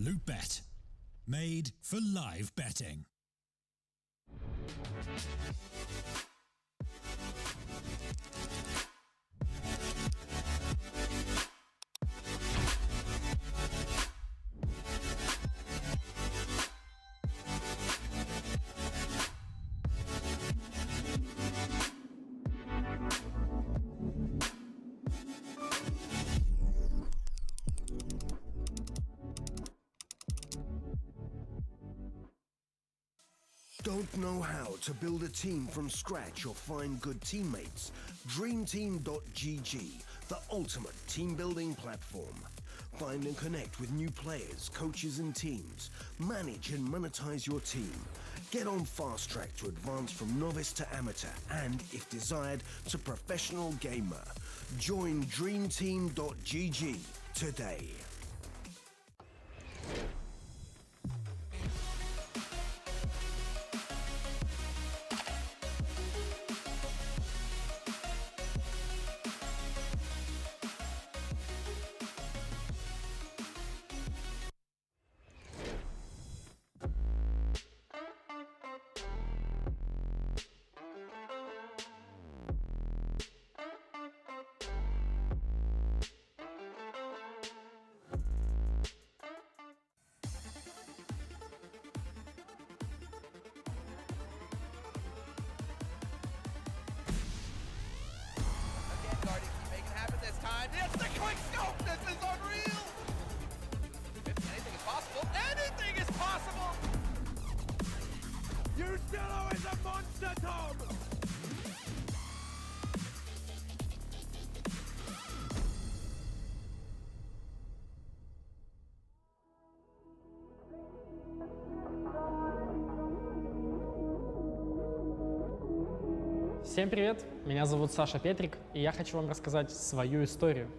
LootBet, made for live betting. Don't know how to build a team from scratch or find good teammates? DreamTeam.gg, the ultimate team building platform. Find and connect with new players, coaches and teams. Manage and monetize your team. Get on fast track to advance from novice to amateur and, if desired, to professional gamer. Join DreamTeam.gg today. It's the quick scope! This is unreal! Anything is possible! Anything is possible! Justillo is a monster, Tom! Всем привет! Меня зовут Саша Петрик, и я хочу вам рассказать свою историю.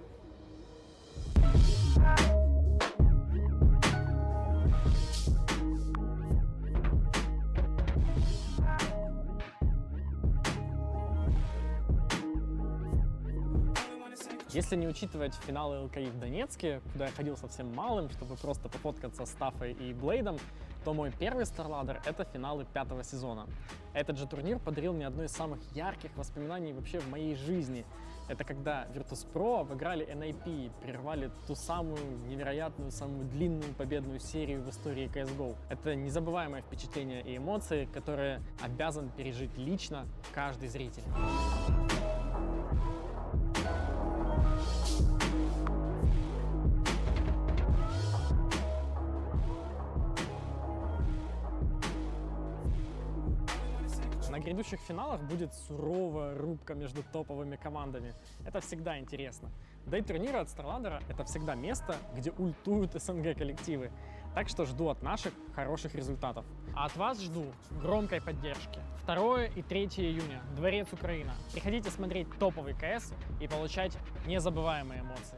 Если не учитывать финалы ЛКИ в Донецке, куда я ходил совсем малым, чтобы просто пофоткаться с Тафой и Блейдом, то мой первый StarLadder — это финалы 5-го сезона. Этот же турнир подарил мне одно из самых ярких воспоминаний вообще в моей жизни. Это когда Virtus.pro обыграли NIP, прервали ту самую невероятную, самую длинную победную серию в истории CSGO. Это незабываемое впечатление и эмоции, которые обязан пережить лично каждый зритель. На грядущих финалах будет суровая рубка между топовыми командами. Это всегда интересно. Да и турниры от StarLadder — это всегда место, где ультуют СНГ коллективы. Так что жду от наших хороших результатов. А от вас жду громкой поддержки. 2 и 3 июня. Дворец Украина. Приходите смотреть топовый КС и получать незабываемые эмоции.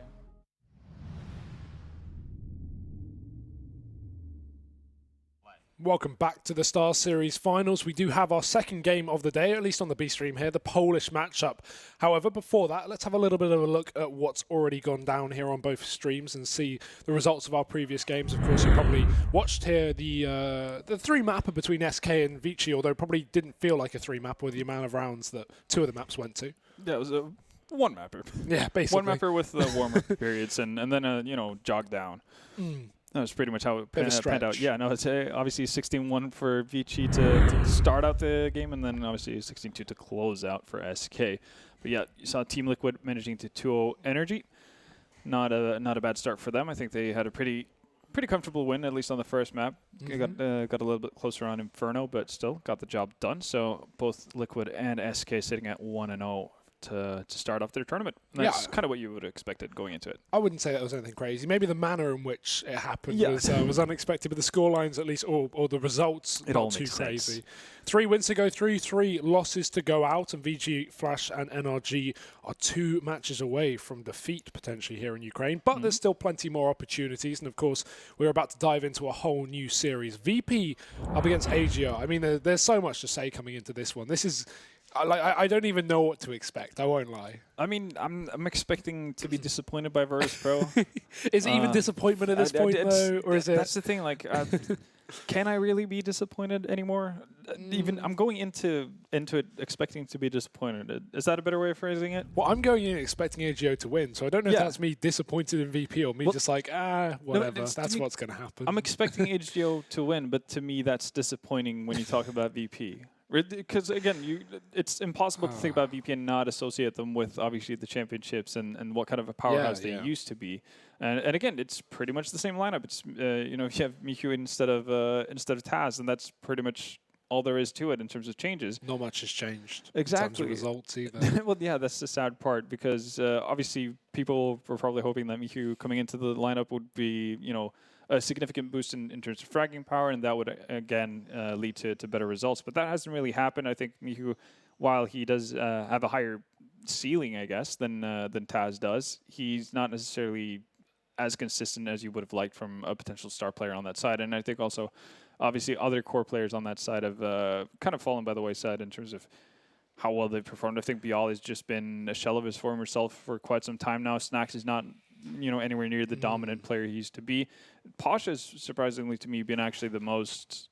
Welcome back to the StarSeries finals. We do have our second game of the day, at least on the B stream here, the Polish matchup. However, before that, let's have a little bit of a look at what's already gone down here on both streams and see the results of our previous games. Of course, you probably watched here the three-mapper between SK and Vici, although it probably didn't feel like a three-mapper with the amount of rounds that two of the maps went to. Yeah, it was a one-mapper. Yeah, basically. One-mapper with the warm-up periods and then a, jog down. That was pretty much how it panned out. Yeah, no, it's obviously 16-1 for Vici to start out the game, and then obviously 16-2 to close out for SK. But yeah, you saw Team Liquid managing to 2-0 Energy. Not a bad start for them. I think they had a pretty comfortable win, at least on the first map. Mm-hmm. Got a little bit closer on Inferno, but still got the job done. So both Liquid and SK sitting at 1-0. To start off their tournament. And that's kind of what you would have expected going into it. I wouldn't say that was anything crazy. Maybe the manner in which it happened was unexpected, but the scorelines at least, or the results, it not too crazy. 3 wins to go through, 3 losses to go out, and VG, Flash and NRG are 2 matches away from defeat potentially here in Ukraine. But there's still plenty more opportunities, and of course we're about to dive into a whole new series. VP up against AGO. I mean, there's so much to say coming into this one. This is I don't even know what to expect. I won't lie. I mean, I'm expecting to be disappointed by Virtus.pro. Is it even disappointment at this point, though? Or is it... That's the thing, like... can I really be disappointed anymore? Even I'm going into it expecting to be disappointed. Is that a better way of phrasing it? Well, I'm going in expecting AGO to win, so I don't know if that's me disappointed in VP or me just like, whatever. No, that's what's going to happen. I'm expecting AGO to win, but to me that's disappointing when you talk about VP. Because again, it's impossible to think about VP and not associate them with obviously the championships and what kind of a powerhouse they used to be. And again, it's pretty much the same lineup. It's you have Miku instead of Taz, and that's pretty much all there is to it in terms of changes. Not much has changed. Exactly. In terms of results either. Well, yeah, that's the sad part because obviously people were probably hoping that Miku coming into the lineup would be a significant boost in terms of fragging power, and that would again lead to better results. But that hasn't really happened. I think Miku, while he does have a higher ceiling, I guess, than Taz does, he's not necessarily as consistent as you would have liked from a potential star player on that side. And I think also, obviously, other core players on that side have kind of fallen by the wayside in terms of how well they've performed. I think Bial has just been a shell of his former self for quite some time now. Snacks is not anywhere near the dominant player he used to be. Pasha's surprisingly to me been actually the most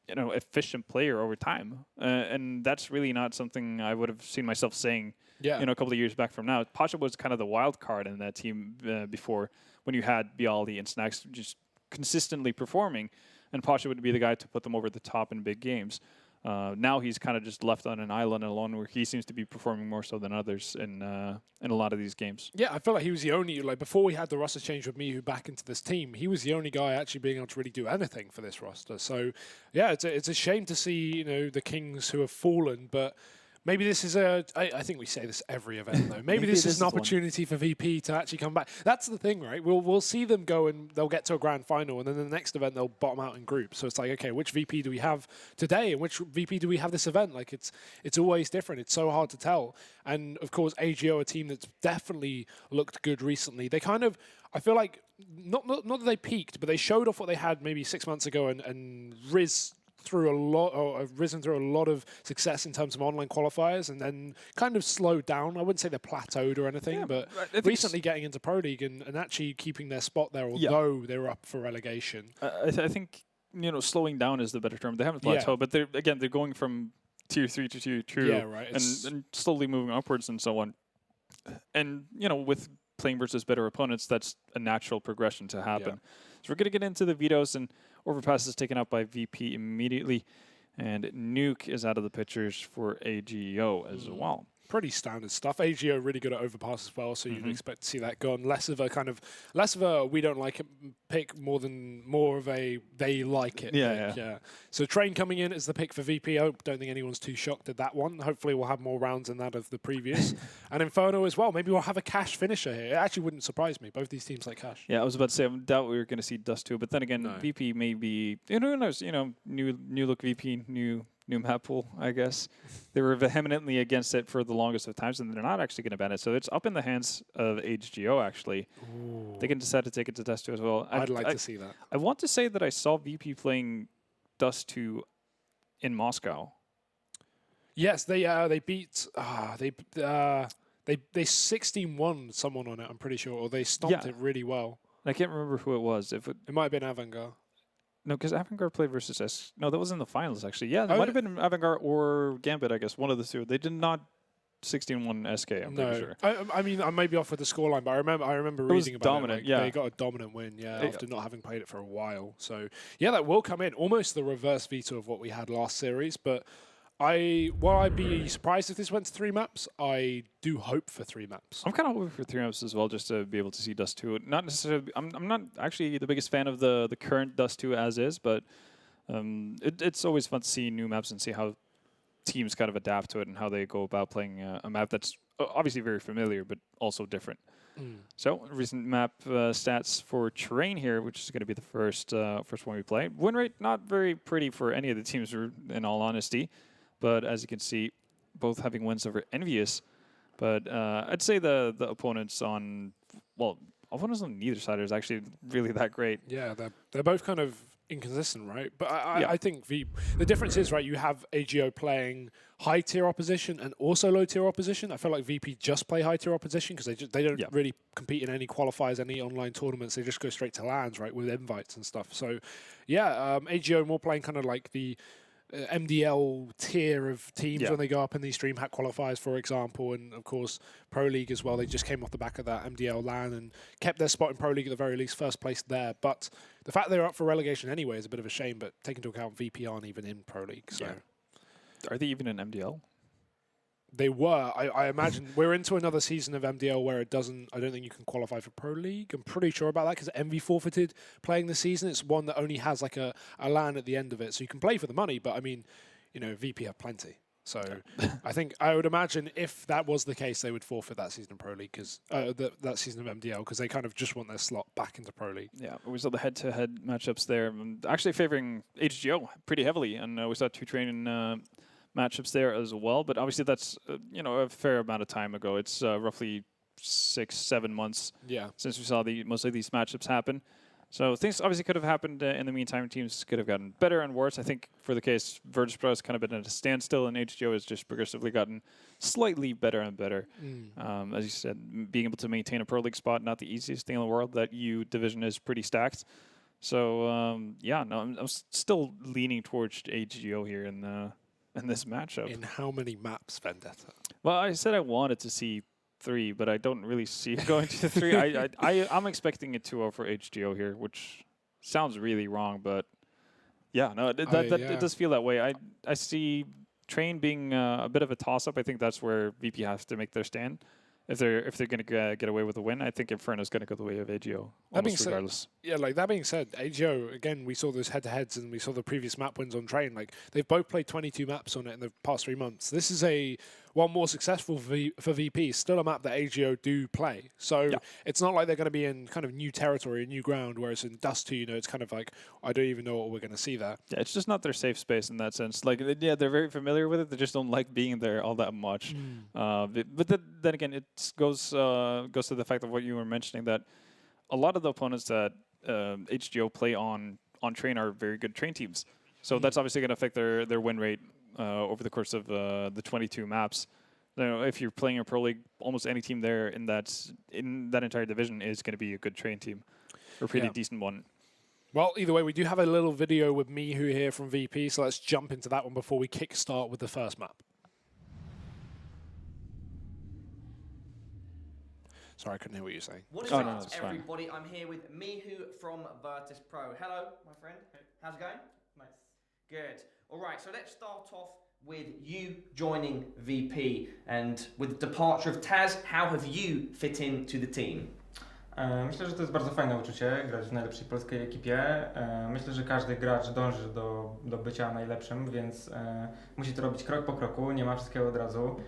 efficient player over time, and that's really not something I would have seen myself saying a couple of years back from now. Pasha was kind of the wild card in that team before, when you had Bialdi and Snacks just consistently performing, and Pasha would be the guy to put them over the top in big games. Now he's kind of just left on an island alone, where he seems to be performing more so than others in a lot of these games. Yeah, I feel like he was the only, before we had the roster change with Mihu back into this team, he was the only guy actually being able to really do anything for this roster. So, yeah, it's a shame to see, the Kings who have fallen, but maybe this is I think we say this every event, though. Maybe this is an opportunity for VP to actually come back. That's the thing, right? We'll see them go and they'll get to a grand final, and then the next event they'll bottom out in groups. So it's like, okay, which VP do we have today, and which VP do we have this event? Like, it's always different. It's so hard to tell. And of course, AGO, a team that's definitely looked good recently. They kind of, I feel like, not that they peaked, but they showed off what they had maybe 6 months ago, and risen through a lot of success in terms of online qualifiers, and then kind of slowed down. I wouldn't say they're plateaued or anything, but recently getting into Pro League and actually keeping their spot there, although they were up for relegation. I think slowing down is the better term. They haven't plateaued, but they're going from tier 3 to tier 2, and slowly moving upwards and so on. And with playing versus better opponents, that's a natural progression to happen. So we're going to get into the vetoes, and Overpass is taken out by VP immediately, and Nuke is out of the pictures for AGO as well. Pretty standard stuff. AGO really good at Overpass as well, so you'd expect to see that gone. Less of a we don't like it pick, more of a they like it pick. Yeah. So Train coming in as the pick for VP. I don't think anyone's too shocked at that one. Hopefully we'll have more rounds than that of the previous. And Inferno as well. Maybe we'll have a Cash finisher here. It actually wouldn't surprise me. Both these teams like Cash. Yeah, I was about to say, I doubt we were going to see Dust 2, but then again, VP may be, who knows, new look VP, new map pool, I guess. They were vehemently against it for the longest of times, and they're not actually going to ban it. So it's up in the hands of HGO, actually. Ooh. They can decide to take it to Dust 2 as well. I'd like to see that. I want to say that I saw VP playing Dust 2 in Moscow. Yes, they beat they 16-1 someone on it, I'm pretty sure, or they stomped it really well. I can't remember who it was. It might have been Avangard. No, because Avangard played versus No, that was in the finals, actually. Yeah, it might have been Avangard or Gambit, I guess, one of the two. They did not 16-1 SK, I'm pretty sure. I mean, I may be off with the scoreline, but I remember reading about dominant, it. They got a dominant win, after not having played it for a while. So, that will come in. Almost the reverse veto of what we had last series, but while I'd be surprised if this went to 3 maps, I do hope for 3 maps. I'm kind of hoping for 3 maps as well, just to be able to see Dust 2. Not necessarily. I'm not actually the biggest fan of the current Dust 2 as is, but it's always fun to see new maps and see how teams kind of adapt to it and how they go about playing a map that's obviously very familiar, but also different. So recent map stats for Terrain here, which is going to be the first one we play. Win rate not very pretty for any of the teams, in all honesty. But as you can see, both having wins over Envious. But I'd say the opponents on neither side is actually really that great. Yeah, they're both kind of inconsistent, right? But I think the difference is, right, you have AGO playing high-tier opposition and also low-tier opposition. I feel like VP just play high-tier opposition because they don't really compete in any qualifiers, any online tournaments. They just go straight to LANs, right, with invites and stuff. So, yeah, AGO more playing kind of like the MDL tier of teams when they go up in these DreamHack qualifiers, for example, and of course Pro League as well. They just came off the back of that MDL LAN and kept their spot in Pro League at the very least, first place there. But the fact they're up for relegation anyway is a bit of a shame, but take into account VP aren't even in Pro League. So Are they even in MDL? They were. I imagine we're into another season of MDL where I don't think you can qualify for Pro League. I'm pretty sure about that because MV forfeited playing the season. It's one that only has like a LAN at the end of it. So you can play for the money, but I mean, VP have plenty. So I would imagine if that was the case, they would forfeit that season of Pro League because that season of MDL because they kind of just want their slot back into Pro League. Yeah, we saw the head-to-head matchups there. Actually favoring HGO pretty heavily, and we saw 2 training matchups there as well, but obviously that's a fair amount of time ago. It's roughly 6-7 months since we saw most of these matchups happen. So things obviously could have happened in the meantime. Teams could have gotten better and worse. I think for the case, Virtus.pro has kind of been at a standstill, and HGO has just progressively gotten slightly better and better. As you said, being able to maintain a Pro League spot, not the easiest thing in the world. That EU division is pretty stacked. So I'm still leaning towards AGO here in this matchup. In how many maps, Vendetta? Well, I said I wanted to see 3, but I don't really see it going to 3. I'm expecting a 2-0 for HGO here, which sounds really wrong, but it does feel that way. I see Train being a bit of a toss-up. I think that's where VP has to make their stand. If they're going to get away with a win, I think Inferno's going to go the way of AGO, almost regardless. That being said, AGO, again, we saw those head-to-heads and we saw the previous map wins on Train. Like, they've both played 22 maps on it in the past 3 months. This is one more successful for VP, still a map that AGO do play. So it's not like they're going to be in kind of new territory, new ground, whereas in Dust 2, it's kind of like, I don't even know what we're going to see there. Yeah, it's just not their safe space in that sense. Like, they're very familiar with it. They just don't like being there all that much. But then again, it goes to the fact of what you were mentioning, that a lot of the opponents that HGO play on Train are very good Train teams. So that's obviously going to affect their win rate over the course of the 22 maps. If you're playing a Pro League, almost any team there in that entire division is going to be a good Train team, or a pretty decent one. Well, either way, we do have a little video with Mihu here from VP, so let's jump into that one before we kickstart with the first map. Sorry, I couldn't hear what you were saying. What is up, everybody? I'm here with Mihu from Virtus.pro. Hello, my friend. How's it going? Nice. Good. All right, so let's start off with you joining VP. And with the departure of Taz, how have you fit into the team? Myślę, że to jest bardzo fajne uczucie, grać w najlepszej polskiej ekipie. Myślę, że każdy gracz dąży do bycia najlepszym, więc musi to robić krok po kroku, nie ma wszystkiego od razu.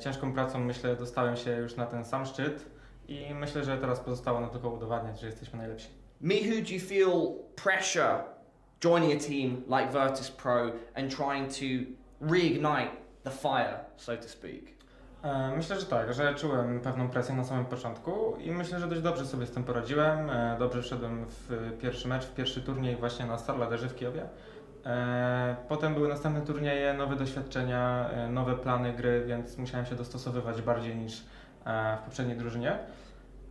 Ciężką pracą, myślę, dostałem się już na ten sam szczyt i myślę, że teraz pozostało nam tylko udowadniać, że jesteśmy najlepsi. Mihu, do you feel pressure joining a team like Virtus.pro and trying to reignite the fire, so to speak? Myślę, że tak, że czułem pewną presję na samym początku i myślę, że dość dobrze sobie z tym poradziłem. Dobrze wszedłem w pierwszy mecz, w pierwszy turniej właśnie na StarLadderze w Kijowie. Potem były następne turnieje, nowe doświadczenia, nowe plany gry, więc musiałem się dostosowywać bardziej niż w poprzedniej drużynie.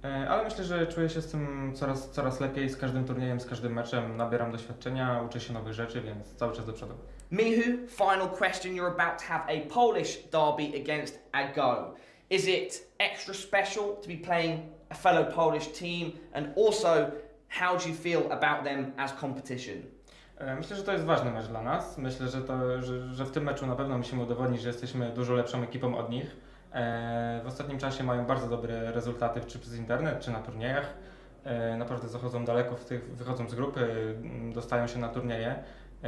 Ale myślę, że czuję się z tym coraz lepiej, z każdym turniejem, z każdym meczem nabieram doświadczenia, uczę się nowych rzeczy, więc cały czas do przodu. Mihu, final question. You're about to have a Polish derby against AGO. Is it extra special to be playing a fellow Polish team? And also, how do you feel about them as competition? Myślę, że to jest ważny mecz dla nas. Myślę, że w tym meczu na pewno musimy udowodnić, że jesteśmy dużo lepszą ekipą od nich. W ostatnim czasie mają bardzo dobre rezultaty, czy przez internet, czy na turniejach. Naprawdę zachodzą daleko, wychodzą z grupy, dostają się na turnieje,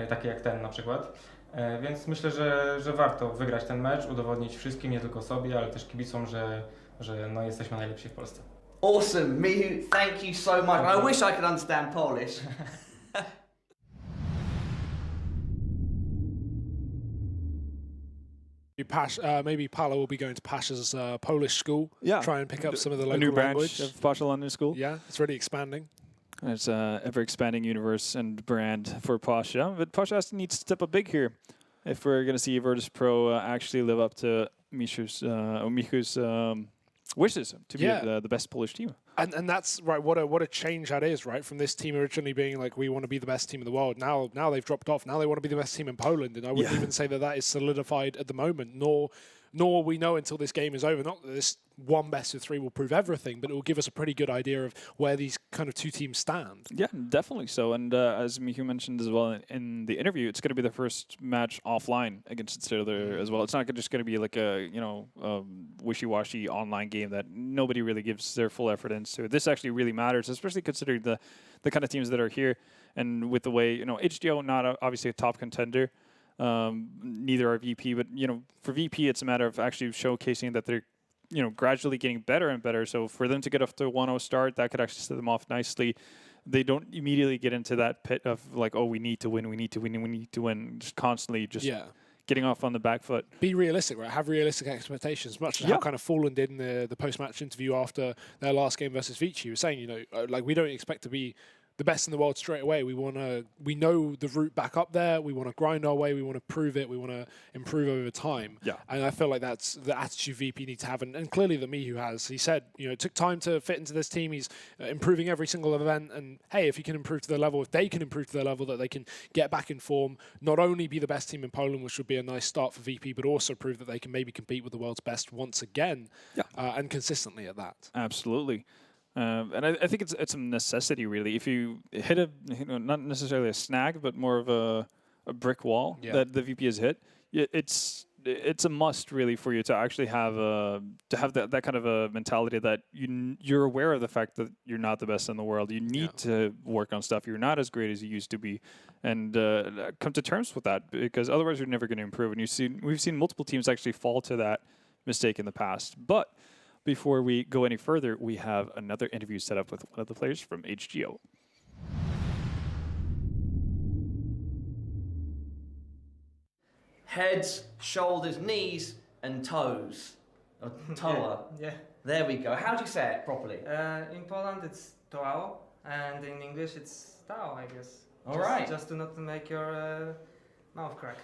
takie jak ten na przykład. Więc myślę, że warto wygrać ten mecz, udowodnić wszystkim, nie tylko sobie, ale też kibicom, że jesteśmy najlepsi w Polsce. Awesome, Mihu, thank you so much. I wish I could understand Polish. Maybe Paolo will be going to Pasha's Polish school. Yeah, try and pick up some of the local new branch language of Pasha London School. Yeah, it's really expanding. It's an ever-expanding universe and brand for Pasha. But Pasha needs to step up big here if we're going to see Virtus.pro actually live up to Michu's wishes to be the best Polish team. And that's right. What a change that is, right? From this team originally being like, we want to be the best team in the world. Now they've dropped off. Now they want to be the best team in Poland. And I wouldn't even say that is solidified at the moment, nor will we know until this game is over. Not that this one best of 3 will prove everything, but it will give us a pretty good idea of where these kind of two teams stand. Yeah, definitely so. And as Michu mentioned as well in the interview, it's going to be the first match offline against each other as well. It's not just going to be like a wishy-washy online game that nobody really gives their full effort into. This actually really matters, especially considering the kind of teams that are here, and with the way HGO not obviously a top contender. Neither are VP, but for VP it's a matter of actually showcasing that they're gradually getting better and better. So for them to get off to a 1-0 start, that could actually set them off nicely. They don't immediately get into that pit of like, oh, we need to win, just constantly getting off on the back foot. Be realistic, right? Have realistic expectations, much as how kind of Fallen did in the post-match interview after their last game versus Vici. He was saying, like, we don't expect to be the best in the world straight away. We know the route back up there. We want to grind our way. We want to prove it. We want to improve over time. Yeah. And I feel like that's the attitude VP needs to have. And clearly the Michu has. He said, it took time to fit into this team. He's improving every single event. And hey, if he can improve to their level, if they can improve to their level, that they can get back in form, not only be the best team in Poland, which would be a nice start for VP, but also prove that they can maybe compete with the world's best once again, and consistently at that. Absolutely. And I think it's a necessity, really. If you hit not necessarily a snag, but more of a brick wall that the VP has hit, it's a must, really, for you to actually have that kind of a mentality that you're aware of the fact that you're not the best in the world. You need to work on stuff. You're not as great as you used to be, and come to terms with that, because otherwise you're never going to improve. And we've seen multiple teams actually fall to that mistake in the past, but. Before we go any further, we have another interview set up with one of the players from HGO. Heads, shoulders, knees, and toes. Or toa. Yeah. There we go. How do you say it properly? In Poland it's toao, and in English it's tao, I guess. All right. Just to not make your mouth crack.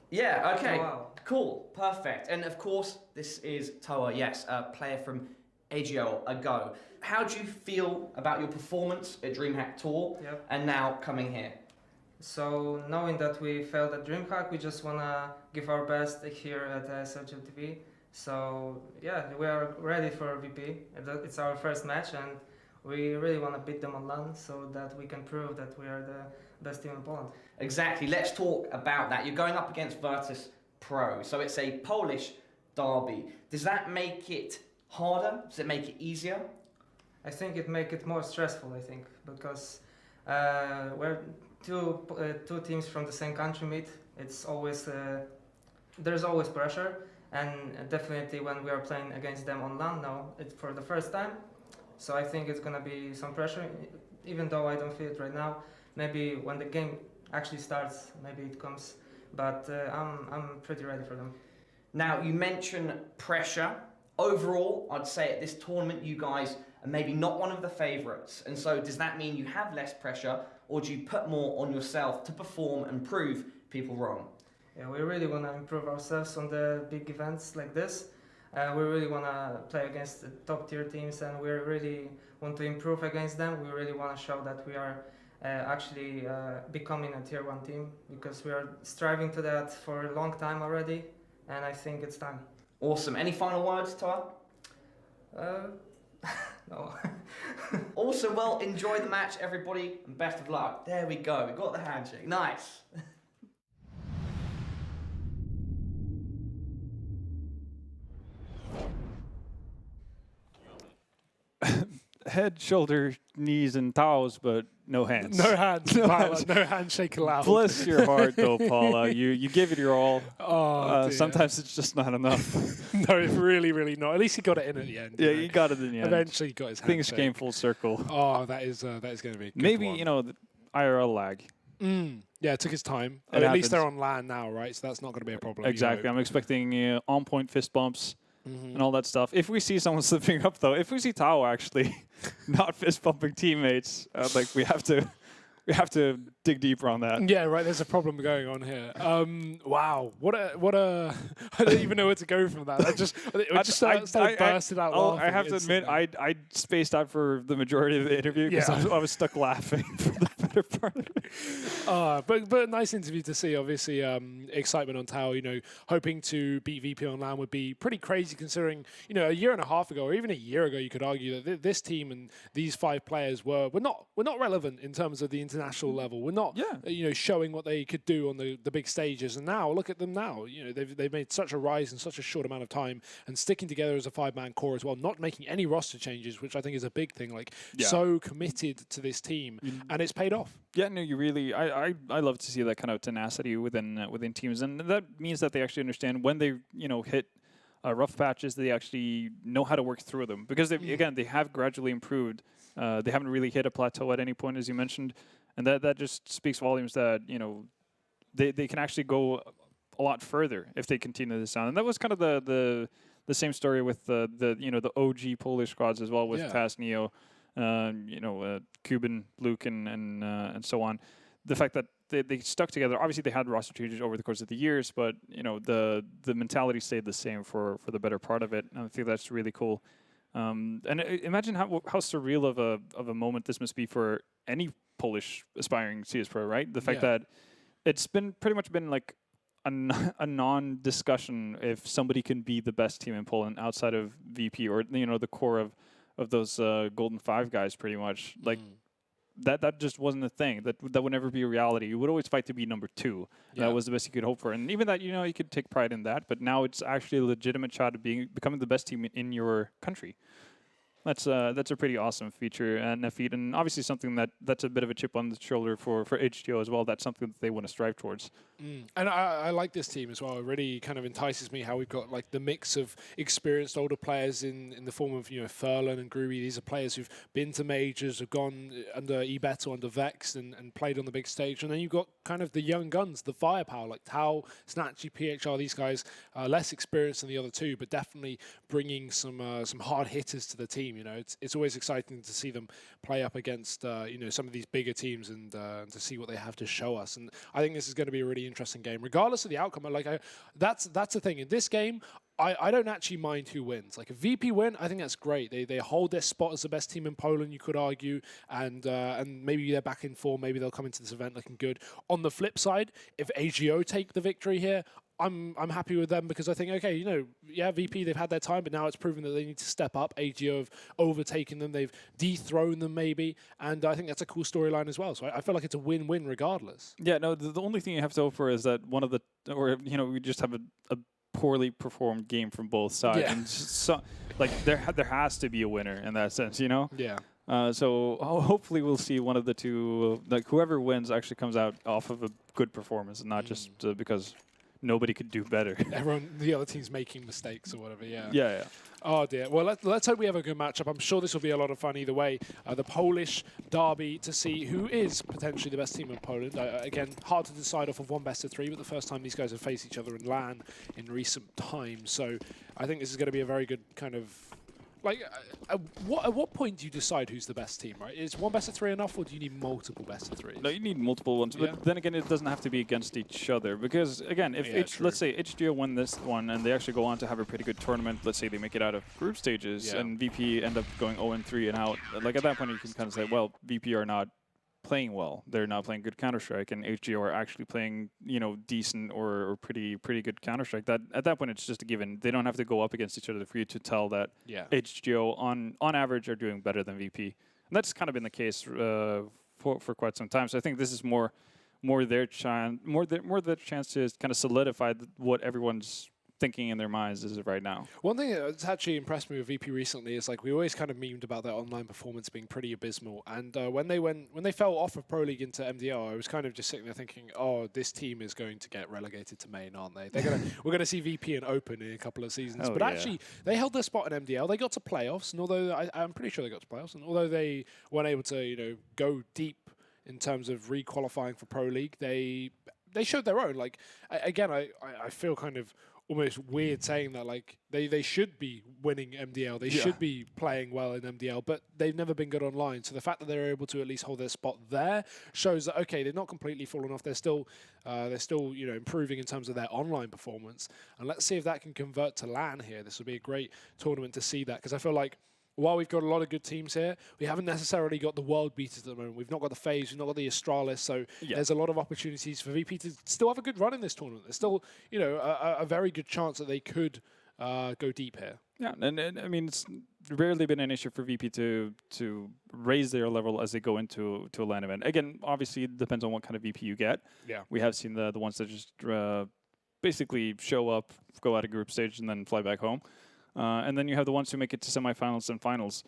Yeah, okay. Wow. Cool, perfect. And of course, this is Toa, yes, a player from AGO. How do you feel about your performance at DreamHack Tour and now coming here? So, knowing that we failed at DreamHack, we just want to give our best here at SLGTV. So, yeah, we are ready for VP. It's our first match, and we really want to beat them on LAN so that we can prove that we are the best team in Poland. Exactly. Let's talk about that. You're going up against Virtus.pro, so it's a Polish derby. Does that make it harder? Does it make it easier? I think it makes it more stressful, because we're two teams from the same country meet. It's always there's always pressure, and definitely when we are playing against them on LAN now, it's for the first time. So I think it's gonna be some pressure, even though I don't feel it right now. Maybe when the game actually starts, maybe it comes. But I'm pretty ready for them. Now, you mentioned pressure. Overall, I'd say at this tournament, you guys are maybe not one of the favourites. And so does that mean you have less pressure, or do you put more on yourself to perform and prove people wrong? Yeah, we really want to improve ourselves on the big events like this. We really want to play against the top tier teams, and we really want to improve against them. We really want to show that we are actually becoming a tier 1 team, because we are striving to that for a long time already, and I think it's time. Awesome. Any final words, Toa? No. Also, well, enjoy the match, everybody, and best of luck. There we go. We got the handshake. Nice. Head, shoulder, knees, and toes, but no hands. No hands. No handshake allowed. Bless your heart, though, Paula. You give it your all. Oh, sometimes it's just not enough. No, it's really, really not. At least he got it in at the end. Yeah, he got it in the end. Eventually, he got his handshake. Things came full circle. Oh, that is going to be a good maybe one. the IRL lag. Yeah, it took his time. At least they're on LAN now, right? So that's not going to be a problem. Exactly. I'm expecting on-point fist bumps and all that stuff. If we see someone slipping up, though, if we see Tao actually not fist bumping teammates, like we have to dig deeper on that. Yeah, right. There's a problem going on here. Wow, what a! I don't even know where to go from that. I bursted out laughing. I have to admit, I spaced out for the majority of the interview because I was stuck laughing for the better part of it. But a nice interview to see. Obviously, excitement on Tao. Hoping to beat VP on LAN would be pretty crazy considering a year and a half ago, or even a year ago, you could argue that this team and these 5 players were not relevant in terms of the international level. We're not, showing what they could do on the big stages. And now, look at them now. They've made such a rise in such a short amount of time, and sticking together as a 5-man core as well, not making any roster changes, which I think is a big thing. So committed to this team, and it's paid off. Yeah, no, you really. I love to see that kind of tenacity within teams, and that means that they actually understand when they hit rough patches, they actually know how to work through them because they have gradually improved. They haven't really hit a plateau at any point, as you mentioned. And that just speaks volumes that, they can actually go a lot further if they continue this on. And that was kind of the same story with the OG Polish squads as well with Taz, Neo, Cuban, Luke, and so on. The fact that they stuck together. Obviously, they had roster changes over the course of the years, but the mentality stayed the same for the better part of it. And I think that's really cool. And imagine how surreal of a moment this must be for any Polish aspiring CS pro, right? The fact that it's pretty much been like a non-discussion if somebody can be the best team in Poland outside of VP or the core of those Golden Five guys, pretty much. Like that just wasn't a thing. That would never be a reality. You would always fight to be number 2. Yeah. That was the best you could hope for, and even that you could take pride in that. But now it's actually a legitimate shot of becoming the best team in your country. That's a pretty awesome feature and a feat, and obviously something that's a bit of a chip on the shoulder for HGO as well. That's something that they want to strive towards. And I like this team as well. It really kind of entices me how we've got like the mix of experienced older players in the form of Furlan and Groovy. These are players who've been to majors, have gone under eBet or under Vex and played on the big stage. And then you've got kind of the young guns, the firepower like Tao, Snatchy, PHR. These guys are less experienced than the other two, but definitely bringing some hard hitters to the team. It's always exciting to see them play up against some of these bigger teams and to see what they have to show us. And I think this is going to be a really interesting game, regardless of the outcome. That's the thing in this game. I don't actually mind who wins. Like, if VP win, I think that's great. They hold their spot as the best team in Poland, you could argue, and maybe they're back in form. Maybe they'll come into this event looking good. On the flip side, if AGO take the victory here, I'm happy with them because I think, okay, VP, they've had their time, but now it's proven that they need to step up. AGO have overtaken them. They've dethroned them maybe, and I think that's a cool storyline as well. So I feel like it's a win-win regardless. Yeah, no, the only thing you have to hope for is that we just have a poorly performed game from both sides. Yeah. And so, there has to be a winner in that sense, Yeah. So hopefully we'll see one of the two, whoever wins actually comes out off of a good performance and not just because nobody could do better. The other team's making mistakes or whatever, yeah. Yeah. Oh, dear. Well, let's hope we have a good matchup. I'm sure this will be a lot of fun either way. The Polish derby to see who is potentially the best team in Poland. Again, hard to decide off of one best of 3, but the first time these guys have faced each other in LAN in recent times. So I think this is going to be a very good kind of... at what point do you decide who's the best team, right? Is one best of 3 enough, or do you need multiple best of 3s? No, you need multiple ones, but then again, it doesn't have to be against each other, because again, if let's say HGO win this one and they actually go on to have a pretty good tournament, let's say they make it out of group stages and VP end up going 0-3 and out, at that point you can kind of say, well, VP are not playing well. They're not playing good Counter-Strike, and HGO are actually playing, decent or pretty good Counter-Strike. That at that point it's just a given. They don't have to go up against each other for you to tell that HGO on average are doing better than VP. And that's kind of been the case for quite some time. So I think this is more their chance to kind of solidify what everyone's thinking in their minds as of right now. One thing that's actually impressed me with VP recently is we always kind of memed about their online performance being pretty abysmal, and when they fell off of Pro League into MDL, I was kind of just sitting there thinking, oh, this team is going to get relegated to main, aren't they? We're gonna see VP in Open in a couple of seasons, but actually they held their spot in MDL. They got to playoffs, and although I'm pretty sure they got to playoffs, and although they weren't able to go deep in terms of re-qualifying for Pro League, they showed their own. Again, I feel kind of almost weird saying that. Like they should be winning MDL, they should be playing well in MDL, but they've never been good online. So the fact that they're able to at least hold their spot there shows that okay, they're not completely fallen off. They're still improving in terms of their online performance. And let's see if that can convert to LAN here. This will be a great tournament to see that, because I feel like while we've got a lot of good teams here, we haven't necessarily got the world beaters at the moment. We've not got the FaZe, we've not got the Astralis, so there's a lot of opportunities for VP to still have a good run in this tournament. There's still, a very good chance that they could go deep here. Yeah, and I mean, it's rarely been an issue for VP to raise their level as they go into a LAN event. Again, obviously, it depends on what kind of VP you get. Yeah. We have seen the ones that just basically show up, go out of group stage, and then fly back home. And then you have the ones who make it to semifinals and finals,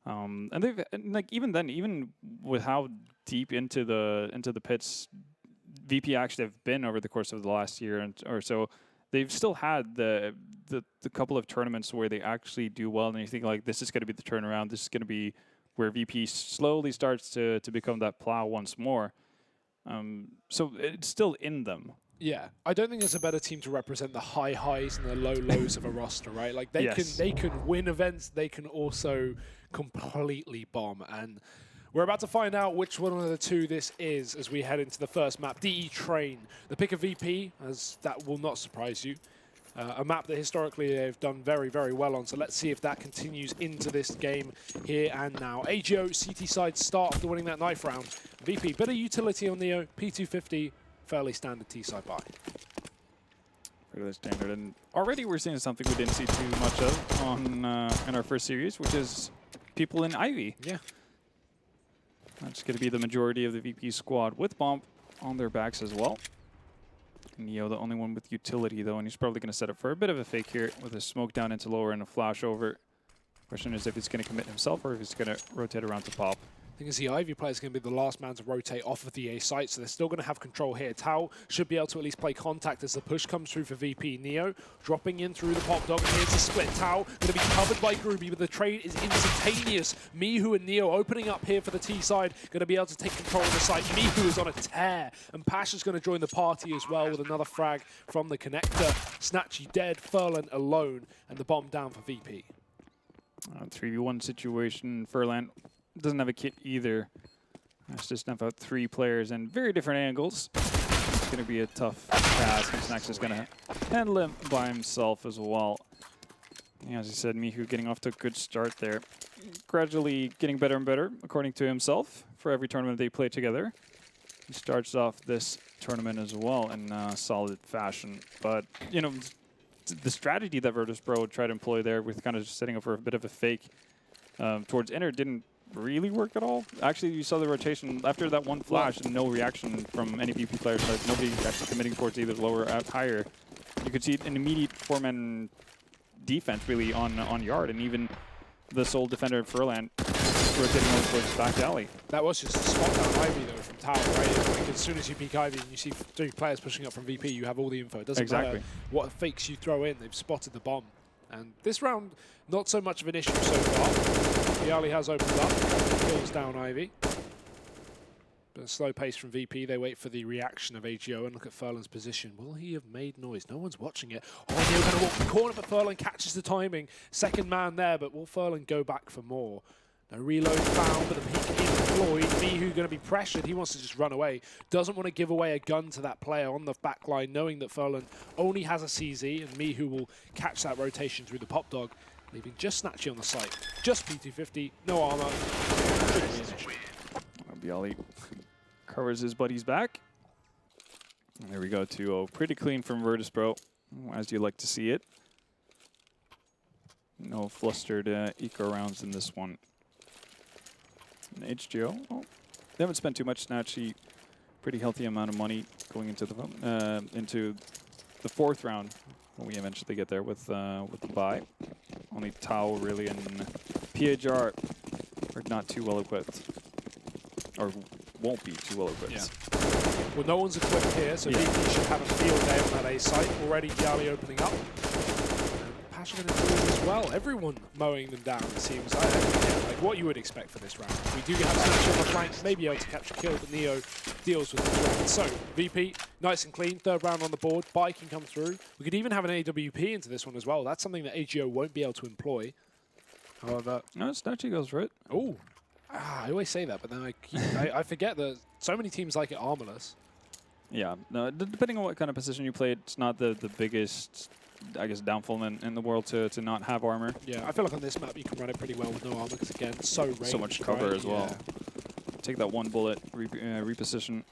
and they've even with how deep into the pits VP actually have been over the course of the last year or so, they've still had the couple of tournaments where they actually do well, and you think like this is going to be the turnaround. This is going to be where VP slowly starts to become that plow once more. So it's still in them. Yeah, I don't think there's a better team to represent the high highs and the low lows of a roster, right? Like they can win events, they can also completely bomb, and we're about to find out which one of the two this is as we head into the first map, DE Train. The pick of VP, as that will not surprise you. A map that historically they've done very, very well on, so let's see if that continues into this game here and now. AGO, CT side start after winning that knife round. VP, bit of utility on Neo, P250, fairly standard T-side buy. Fairly standard, and already we're seeing something we didn't see too much of on in our first series, which is people in Ivy. Yeah. That's going to be the majority of the VP squad, with Bomb on their backs as well. Neo, the only one with utility, though, and he's probably going to set up for a bit of a fake here with a smoke down into lower and a flash over. Question is if he's going to commit himself or if he's going to rotate around to pop. I think as the Ivy player is going to be the last man to rotate off of the A site, so they're still going to have control here. Tao should be able to at least play contact as the push comes through for VP. Neo dropping in through the pop dog, and here's the split. Tao going to be covered by Groovy, but the trade is instantaneous. Mihu and Neo opening up here for the T side, going to be able to take control of the site. Mihu is on a tear, and Pasha's going to join the party as well with another frag from the connector. Snatchy dead, Furlan alone, and the bomb down for VP. 3v1 situation. Furlan doesn't have a kit either. Has to snuff out 3 players in very different angles. It's going to be a tough task, and Snax is going to handle him by himself as well. Yeah, as he said, Mihu getting off to a good start there. Gradually getting better and better, according to himself, for every tournament they play together. He starts off this tournament as well in solid fashion. But, you know, the strategy that Virtus.pro tried to employ there with kind of just setting up for a bit of a fake towards inner didn't really work at all. Actually, you saw the rotation after that one flash and no reaction from any VP players. Like nobody actually committing towards either lower or higher. You could see an immediate 4-man defense really on yard, and even the sole defender Furlan rotating over towards back alley. That was just a spot down Ivy though from Tao, right? Like as soon as you peek Ivy and you see 3 players pushing up from VP, you have all the info. It doesn't matter what fakes you throw in, they've spotted the bomb. And this round, not so much of an issue so far. Bialy has opened up, kills down Ivy. But a slow pace from VP, they wait for the reaction of AGO and look at Furlan's position. Will he have made noise? No one's watching it. Oh, Neo going to walk the corner, but Furlan catches the timing. Second man there, but will Furlan go back for more? No reload found, but the peek is deployed. Mihu going to be pressured. He wants to just run away. Doesn't want to give away a gun to that player on the back line, knowing that Furlan only has a CZ, and Mihu will catch that rotation through the pop dog, leaving just Snatchy on the site. Just P250, no armor. Bialy covers his buddy's back. And there we go, 2-0. Pretty clean from Virtus.pro, as you like to see it. No flustered eco rounds in this one. And HGO, well, they haven't spent too much. Snatchy, pretty healthy amount of money going into the 4th round when we eventually get there with the buy. Only Tao really and PHR are not too well equipped, or won't be too well equipped. Yeah. Well, no one's equipped here, so VP should have a field day on that A site. Already Bialy opening up. Pasha going to do it as well. Everyone mowing them down, it seems. Like what you would expect for this round. We do have Snatch on the flank, maybe able to catch a kill, but Neo deals with the round. So, VP, nice and clean, third round on the board. Buy can come through. We could even have an AWP into this one as well. That's something that AGO won't be able to employ. However... No, Snatchy goes for it. Oh, I always say that, but then I forget that so many teams like it armorless. Yeah, no, depending on what kind of position you play, it's not the biggest, I guess, downfall in the world to not have armor. Yeah, I feel like on this map you can run it pretty well with no armor because, again, so ranged. So much cover as well. Take that one bullet, reposition,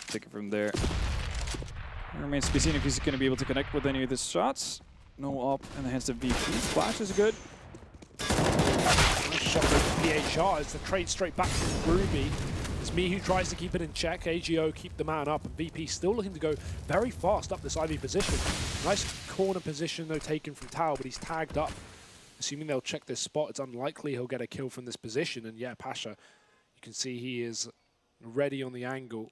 take it from there. It remains to be seen if he's going to be able to connect with any of his shots. No up in the hands of VP. Flash is good. Nice shot with PHR as the trade straight back from Ruby. It's me who tries to keep it in check. AGO keep the man up, and VP still looking to go very fast up this Ivy position. Nice corner position though taken from Tao, but he's tagged up. Assuming they'll check this spot, it's unlikely he'll get a kill from this position. And yeah, Pasha, you can see he is ready on the angle.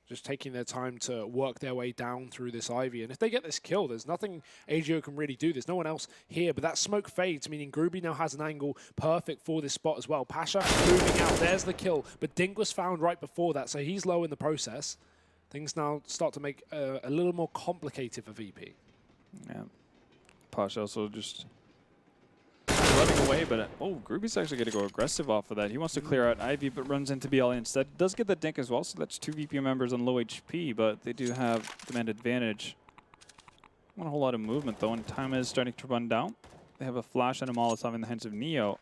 Just taking their time to work their way down through this Ivy. And if they get this kill, there's nothing AGO can really do. There's no one else here, but that smoke fades, meaning Groovy now has an angle perfect for this spot as well. Pasha moving out, there's the kill, but Dink was found right before that, so he's low in the process. Things now start to make a little more complicated for VP. Yeah. Pasha also just running away, but oh, Groovy's actually going to go aggressive off of that. He wants to clear out Ivy, but runs into BL instead. Does get the Dink as well, so that's 2 VP members on low HP, but they do have demand advantage. Not a whole lot of movement, though, and time is starting to run down. They have a flash and a Molotov in the hands of Neo.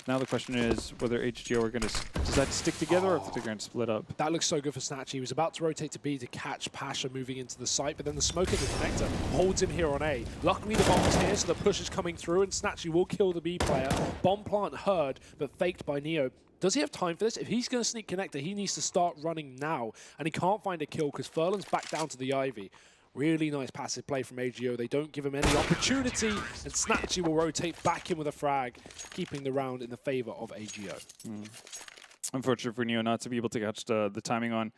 Now the question is whether HGO are going to decide to stick together or if they're going to split up. That looks so good for Snatchy. He was about to rotate to B to catch Pasha moving into the site, but then the smoke in the connector holds him here on A. Luckily the bomb's here, so the push is coming through, and Snatchy will kill the B player. Bomb plant heard, but faked by Neo. Does he have time for this? If he's going to sneak connector, he needs to start running now, and he can't find a kill because Furlan's back down to the Ivy. Really nice passive play from AGO. They don't give him any opportunity, and Snatchy will rotate back in with a frag, keeping the round in the favor of AGO. Unfortunate for Neo not to be able to catch the timing on,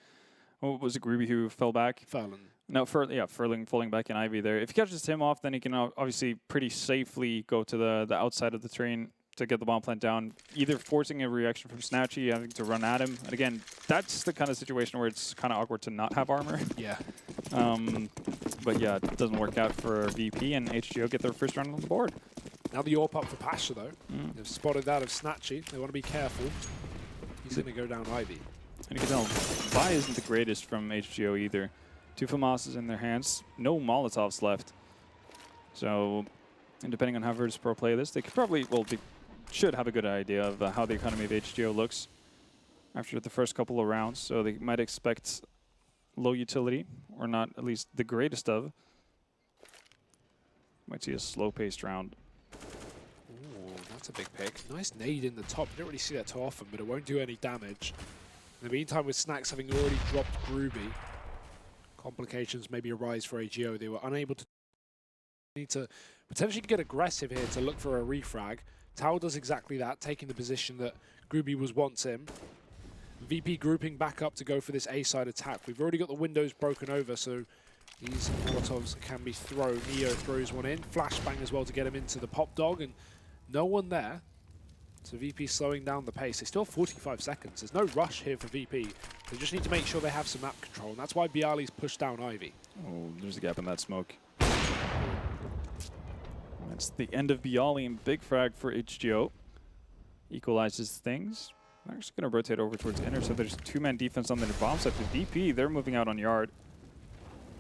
what was it, Groovy who fell back? Furlan. No, Furlan falling back in Ivy there. If he catches him off, then he can obviously pretty safely go to the outside of the train to get the bomb plant down, either forcing a reaction from Snatchy, having to run at him. And again, that's the kind of situation where it's kind of awkward to not have armor. Yeah. But yeah, it doesn't work out for VP, and HGO get their first round on the board. Now the AWP up for Pasha, though. They've spotted that of Snatchy. They want to be careful. He's going to go down Ivy. And you can tell, Vi isn't the greatest from HGO either. 2 FAMASs in their hands, no Molotovs left. So, and depending on how Virtus.pro play this, they could probably, well, they should have a good idea of how the economy of HGO looks after the first couple of rounds. So they might expect low utility, or not at least the greatest of. Might see a slow-paced round. Ooh, that's a big pick. Nice nade in the top. You don't really see that too often, but it won't do any damage. In the meantime, with Snacks having already dropped Groovy, complications maybe arise for AGO. They were unable to need to potentially get aggressive here to look for a refrag. Tao does exactly that, taking the position that Groovy was once in. VP grouping back up to go for this A-side attack. We've already got the windows broken over, so these Molotovs can be thrown. Neo throws one in. Flashbang as well to get him into the pop dog, and no one there. So VP slowing down the pace. They still have 45 seconds. There's no rush here for VP. They just need to make sure they have some map control, and that's why Bialy's pushed down Ivy. Oh, there's a gap in that smoke. That's the end of Bialy, and big frag for HGO. Equalizes things. They're actually going to rotate over towards inner, so there's 2-man defense on the bomb side. For VP, they're moving out on yard.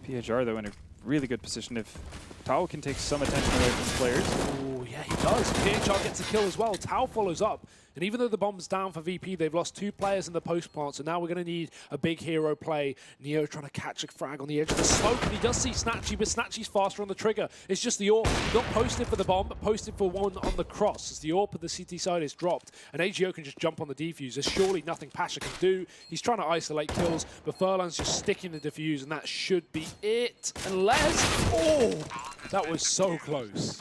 PHR, though, in a really good position. If Tao can take some attention away from players. Oh, yeah, he does. PHR gets a kill as well. Tao follows up. And even though the bomb's down for VP, they've lost 2 players in the post plant, so now we're going to need a big hero play. Neo trying to catch a frag on the edge of the smoke, and he does see Snatchy, but Snatchy's faster on the trigger. It's just the AWP. Not posted for the bomb, but posted for one on the cross, as the AWP of the CT side is dropped, and AGO can just jump on the defuse. There's surely nothing Pasha can do. He's trying to isolate kills, but Furlan's just sticking the defuse, and that should be it. Unless... Oh! That was so close.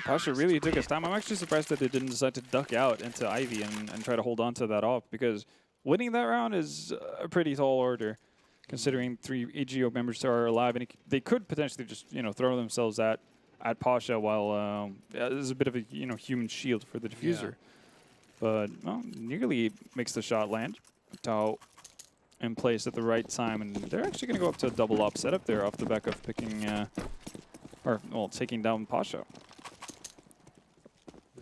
Pasha really took his time. I'm actually surprised that they didn't decide to duck out into Ivy and try to hold on to that off, because winning that round is a pretty tall order, considering 3 AGO members are alive, and they could potentially just, you know, throw themselves at at Pasha while there's a bit of a human shield for the diffuser. But well, nearly makes the shot land. Tao in place at the right time, and they're actually going to go up to a double up setup there off the back of picking, taking down Pasha.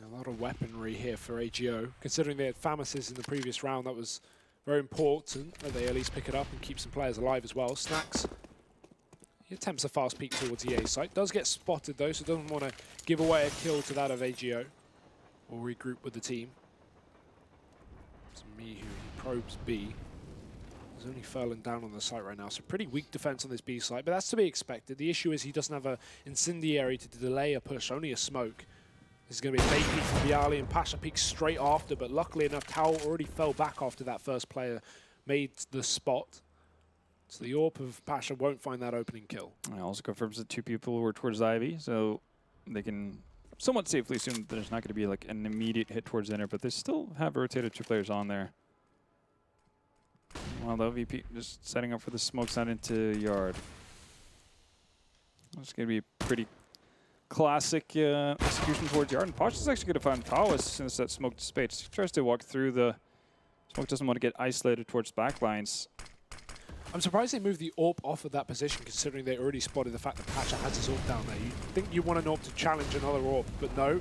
A lot of weaponry here for AGO. Considering they had Famises in the previous round, that was very important that they at least pick it up and keep some players alive as well. Snax, he attempts a fast peek towards the A site. Does get spotted though, so doesn't want to give away a kill to that of AGO. Or regroup with the team. It's Mihu, he probes B. There's only Furlan down on the site right now, so pretty weak defense on this B site, but that's to be expected. The issue is he doesn't have an incendiary to delay a push, only a smoke. This is going to be a bait peek from Bialy, and Pasha peeks straight after, but luckily enough, Tao already fell back after that first player made the spot. So the AWP of Pasha won't find that opening kill. It also confirms that 2 people were towards Ivy, so they can somewhat safely assume that there's not going to be like an immediate hit towards the inner, but they still have rotated 2 players on there. While the VP just setting up for the smoke side into yard. It's going to be pretty classic execution towards yard, and Pasha's actually going to find Tao as soon as that smoke dissipates. He tries to walk through the smoke, doesn't want to get isolated towards backlines. I'm surprised they moved the AWP off of that position, considering they already spotted the fact that Pasha has his AWP down there. You'd think you want an AWP to challenge another AWP, but no.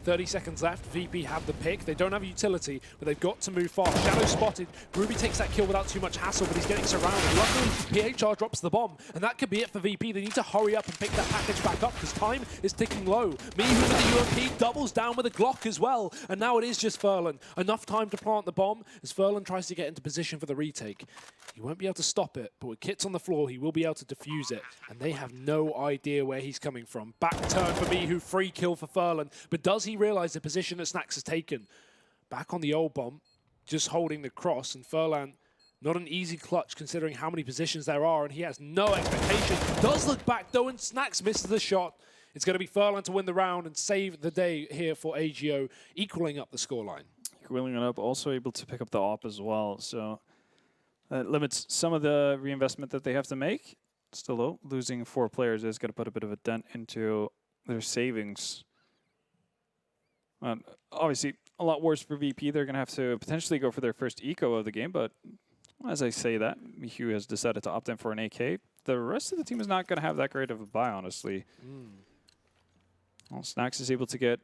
30 seconds left. VP have the pick. They don't have utility, but they've got to move fast. Shadow spotted. Ruby takes that kill without too much hassle, but he's getting surrounded. Luckily, PHR drops the bomb, and that could be it for VP. They need to hurry up and pick that package back up because time is ticking low. Mihu with the UMP doubles down with a Glock as well, and now it is just Furlan. Enough time to plant the bomb as Furlan tries to get into position for the retake. He won't be able to stop it, but with kits on the floor, he will be able to defuse it, and they have no idea where he's coming from. Back turn for Mihu, free kill for Furlan, but does he realize the position that Snax has taken? Back on the old bomb, just holding the cross, and Furlan, not an easy clutch considering how many positions there are, and he has no expectation. Does look back though, and Snax misses the shot. It's going to be Furlan to win the round and save the day here for AGO, equaling up the scoreline. Equaling it up, also able to pick up the AWP as well, so that limits some of the reinvestment that they have to make. Still though, losing 4 players is going to put a bit of a dent into their savings. Obviously, a lot worse for VP. They're going to have to potentially go for their first eco of the game, but as I say that, Mihu has decided to opt in for an AK. The rest of the team is not going to have that great of a buy, honestly. Well, Snax is able to get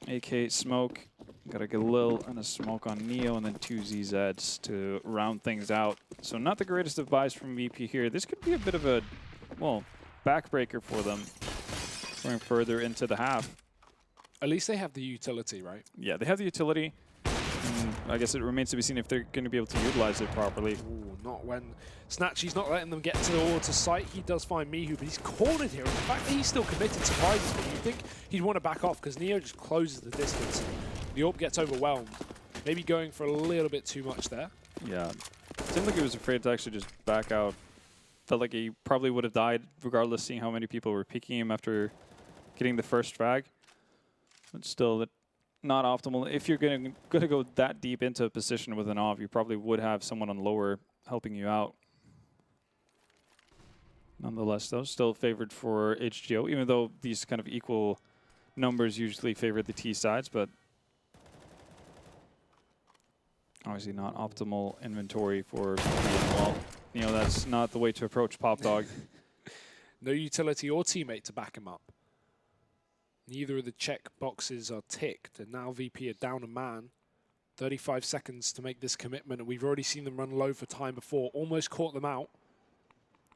AK smoke. Got to get a Lil and a smoke on Neo, and then 2 ZZs to round things out. So not the greatest of buys from VP here. This could be a bit of a, well, backbreaker for them going further into the half. At least they have the utility, right? Yeah, they have the utility. I guess it remains to be seen if they're going to be able to utilize it properly. Ooh, not when Snatchy's not letting them get towards the site. He does find Mihu, but he's cornered here. And the fact that he's still committed surprises me. You think he'd want to back off because Neo just closes the distance. And the AWP gets overwhelmed. Maybe going for a little bit too much there. Yeah. It seemed like he was afraid to actually just back out. Felt like he probably would have died regardless, seeing how many people were picking him after getting the first frag. But still, not optimal. If you're going to go that deep into a position with an AWP, you probably would have someone on lower helping you out. Nonetheless, though, still favored for HGO, even though these kind of equal numbers usually favor the T sides, but obviously not optimal inventory for well, that's not the way to approach Pop Dog. No utility or teammate to back him up. Neither of the check boxes are ticked, and now VP are down a man. 35 seconds to make this commitment, and we've already seen them run low for time before. Almost caught them out.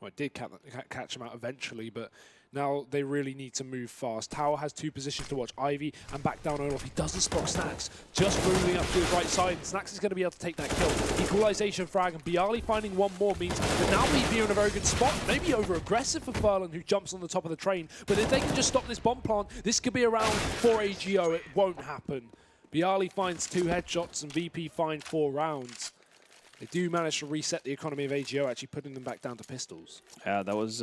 Well, it did catch them out eventually, but now they really need to move fast. Tower has 2 positions to watch. Ivy and back down Olaf. He doesn't spot Snax. Just moving up to his right side. Snax is going to be able to take that kill. Equalization frag, and Bialy finding one more means that now VP are in a very good spot. Maybe over-aggressive for Furlan, who jumps on the top of the train. But if they can just stop this bomb plant, this could be a round for AGO. It won't happen. Bialy finds 2 headshots, and VP find 4 rounds. They do manage to reset the economy of AGO, actually putting them back down to pistols. Yeah, that was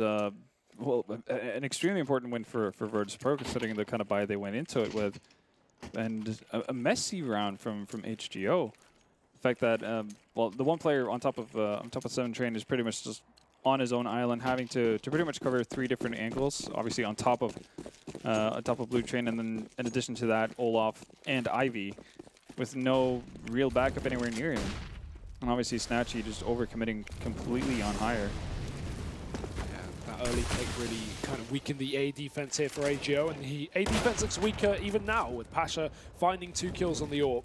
well, an extremely important win for Virtus.pro, considering the kind of buy they went into it with. And a messy round from HGO. The fact that, well, the one player on top of 7 Train is pretty much just on his own island, having to pretty much cover 3 different angles, obviously on top of on top of Blue Train, and then in addition to that, Olaf and Ivy with no real backup anywhere near him. And obviously Snatchy just overcommitting completely on Higher. Yeah, that early pick really kind of weakened the A defense here for AGO, and the A defense looks weaker even now with Pasha finding 2 kills on the AWP,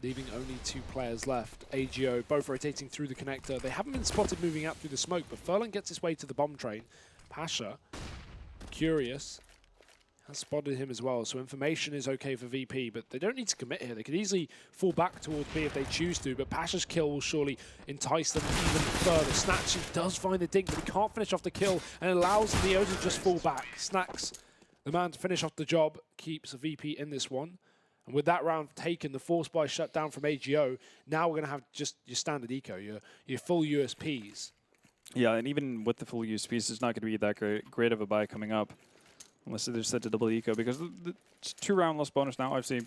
leaving only 2 players left. AGO both rotating through the connector. They haven't been spotted moving out through the smoke, but Furlan gets his way to the bomb train. Pasha, curious, has spotted him as well, so information is okay for VP, but they don't need to commit here. They could easily fall back towards B if they choose to, but Pasha's kill will surely entice them even further. Snatchy does find the dink, but he can't finish off the kill, and allows Neo to just fall back. Snacks, the man to finish off the job, keeps a VP in this one. And with that round taken, the force buy shut down from AGO, now we're going to have just your standard eco, your full USPs. Yeah, and even with the full USPs, it's not going to be that great of a buy coming up. Unless they're set to double eco, because it's 2-round loss bonus now. Obviously,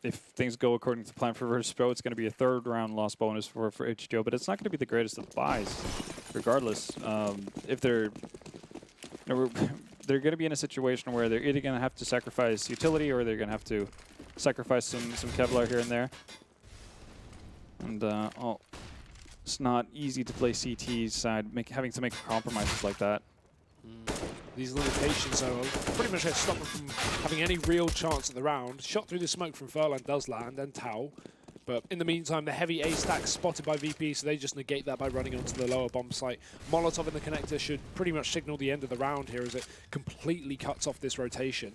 if things go according to plan for Virtus.pro, it's going to be a 3rd-round loss bonus for HGO, but it's not going to be the greatest of buys, regardless. If they're going to be in a situation where they're either going to have to sacrifice utility or they're going to have to sacrifice some Kevlar here and there. And it's not easy to play CT's side, having to make compromises like that. These limitations, though, pretty much stop them from having any real chance at the round. Shot through the smoke from Furlan does land, and Tau. But in the meantime, the heavy A stack spotted by VP, so they just negate that by running onto the lower bomb site. Molotov in the connector should pretty much signal the end of the round here as it completely cuts off this rotation.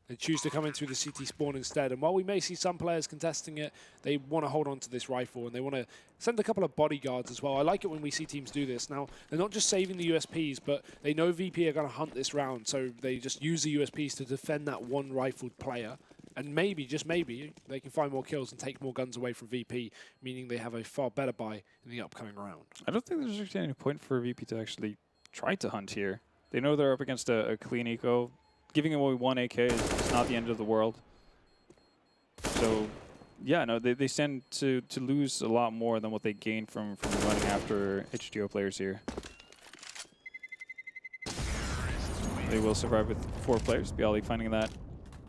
They choose to come in through the CT spawn instead, and while we may see some players contesting it, they want to hold on to this rifle, and they want to send a couple of bodyguards as well. I like it when we see teams do this. Now, they're not just saving the USPs, but they know VP are going to hunt this round, so they just use the USPs to defend that one rifled player, and maybe, just maybe, they can find more kills and take more guns away from VP, meaning they have a far better buy in the upcoming round. I don't think there's actually any point for VP to actually try to hunt here. They know they're up against a clean eco. Giving away 1 AK is not the end of the world. So, yeah, no, they stand to lose a lot more than what they gain from running after HGO players here. They will survive with 4 players. byali finding that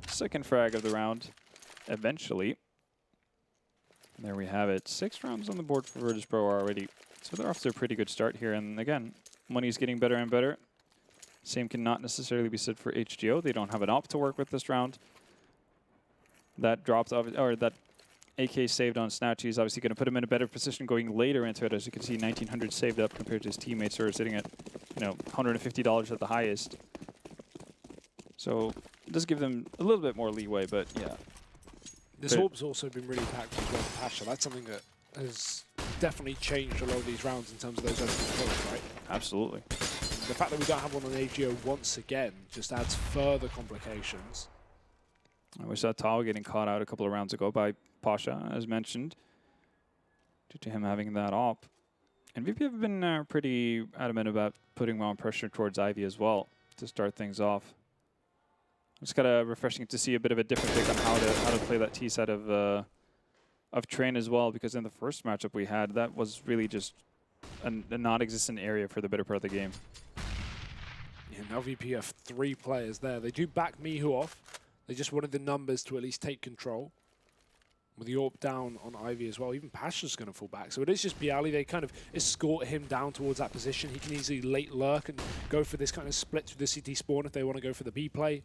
2nd frag of the round eventually. And there we have it. 6 rounds on the board for Virtus.pro already. So they're off to a pretty good start here. And again, money's getting better and better. Same cannot necessarily be said for HGO. They don't have an op to work with this round. That dropped, or that AK saved on Snatchy is obviously going to put him in a better position going later into it. As you can see, 1900 saved up compared to his teammates who are sitting at, $150 at the highest. So it does give them a little bit more leeway, but yeah. This AWP's also been really impactful as well for Pasha. That's something that has definitely changed a lot of these rounds in terms of those opening kills, right? Absolutely. The fact that we don't have one on AGO once again just adds further complications. We saw Tao getting caught out a couple of rounds ago by Pasha, as mentioned, due to him having that op. And VP have been pretty adamant about putting more pressure towards Ivy as well to start things off. It's kind of refreshing to see a bit of a different take on how to play that T side of Train as well, because in the first matchup we had, that was really just a non-existent area for the better part of the game. Yeah, now VP have 3 players there. They do back Mihu off. They just wanted the numbers to at least take control. With the AWP down on Ivy as well, even Pasha's going to fall back. So it is just byali. They kind of escort him down towards that position. He can easily late lurk and go for this kind of split through the CT spawn if they want to go for the B play.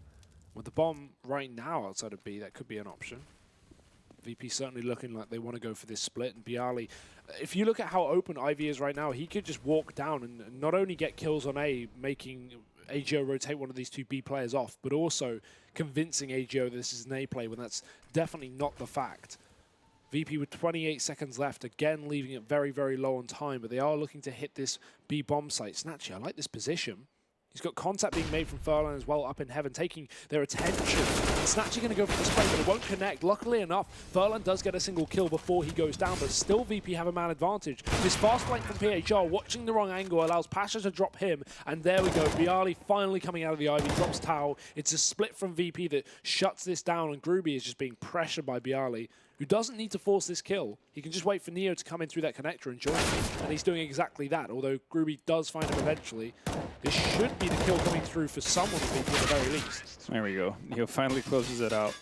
With the bomb right now outside of B, that could be an option. VP certainly looking like they want to go for this split, and byali, if you look at how open Ivy is right now, he could just walk down and not only get kills on A, making AGO rotate one of these 2 B players off, but also convincing AGO this is an A play when that's definitely not the fact. VP with 28 seconds left, again leaving it very, very low on time, but they are looking to hit this B bomb site. Snatchy, I like this position. He's got contact being made from Furlan as well up in heaven, taking their attention. And Snatchy going to go for the spray, but it won't connect. Luckily enough, Furlan does get a single kill before he goes down, but still VP have a man advantage. This fast flank from PHR, watching the wrong angle, allows Pasha to drop him, and there we go. byali finally coming out of the Ivy, drops Tau. It's a split from VP that shuts this down, and Groovy is just being pressured by byali. who doesn't need to force this kill. He can just wait for Neo to come in through that connector and join him, and he's doing exactly that. Although Groovy does find him eventually, this should be the kill coming through for someone at the very least. There we go. Neo finally closes it out.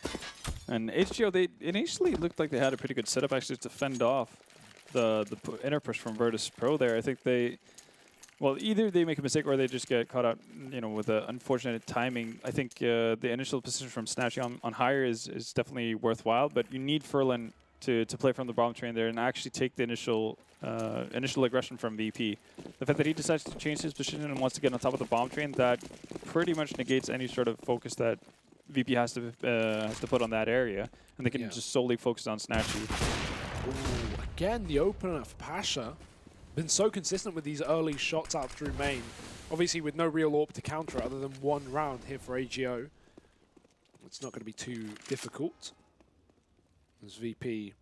And HGO, they initially looked like they had a pretty good setup actually to fend off the inner push from Virtus.pro there. I think they, well, either they make a mistake or they just get caught out, you know, with the unfortunate timing. I think the initial position from Snatchy on higher is definitely worthwhile, but you need Furlan to play from the bomb train there and actually take the initial aggression from VP. The fact that he decides to change his position and wants to get on top of the bomb train, that pretty much negates any sort of focus that VP has to put on that area, and they can just solely focus on Snatchy. Ooh, again, the opener for Pasha. Been so consistent with these early shots out through main. Obviously with no real AWP to counter other than one round here for AGO. It's not going to be too difficult. As VP,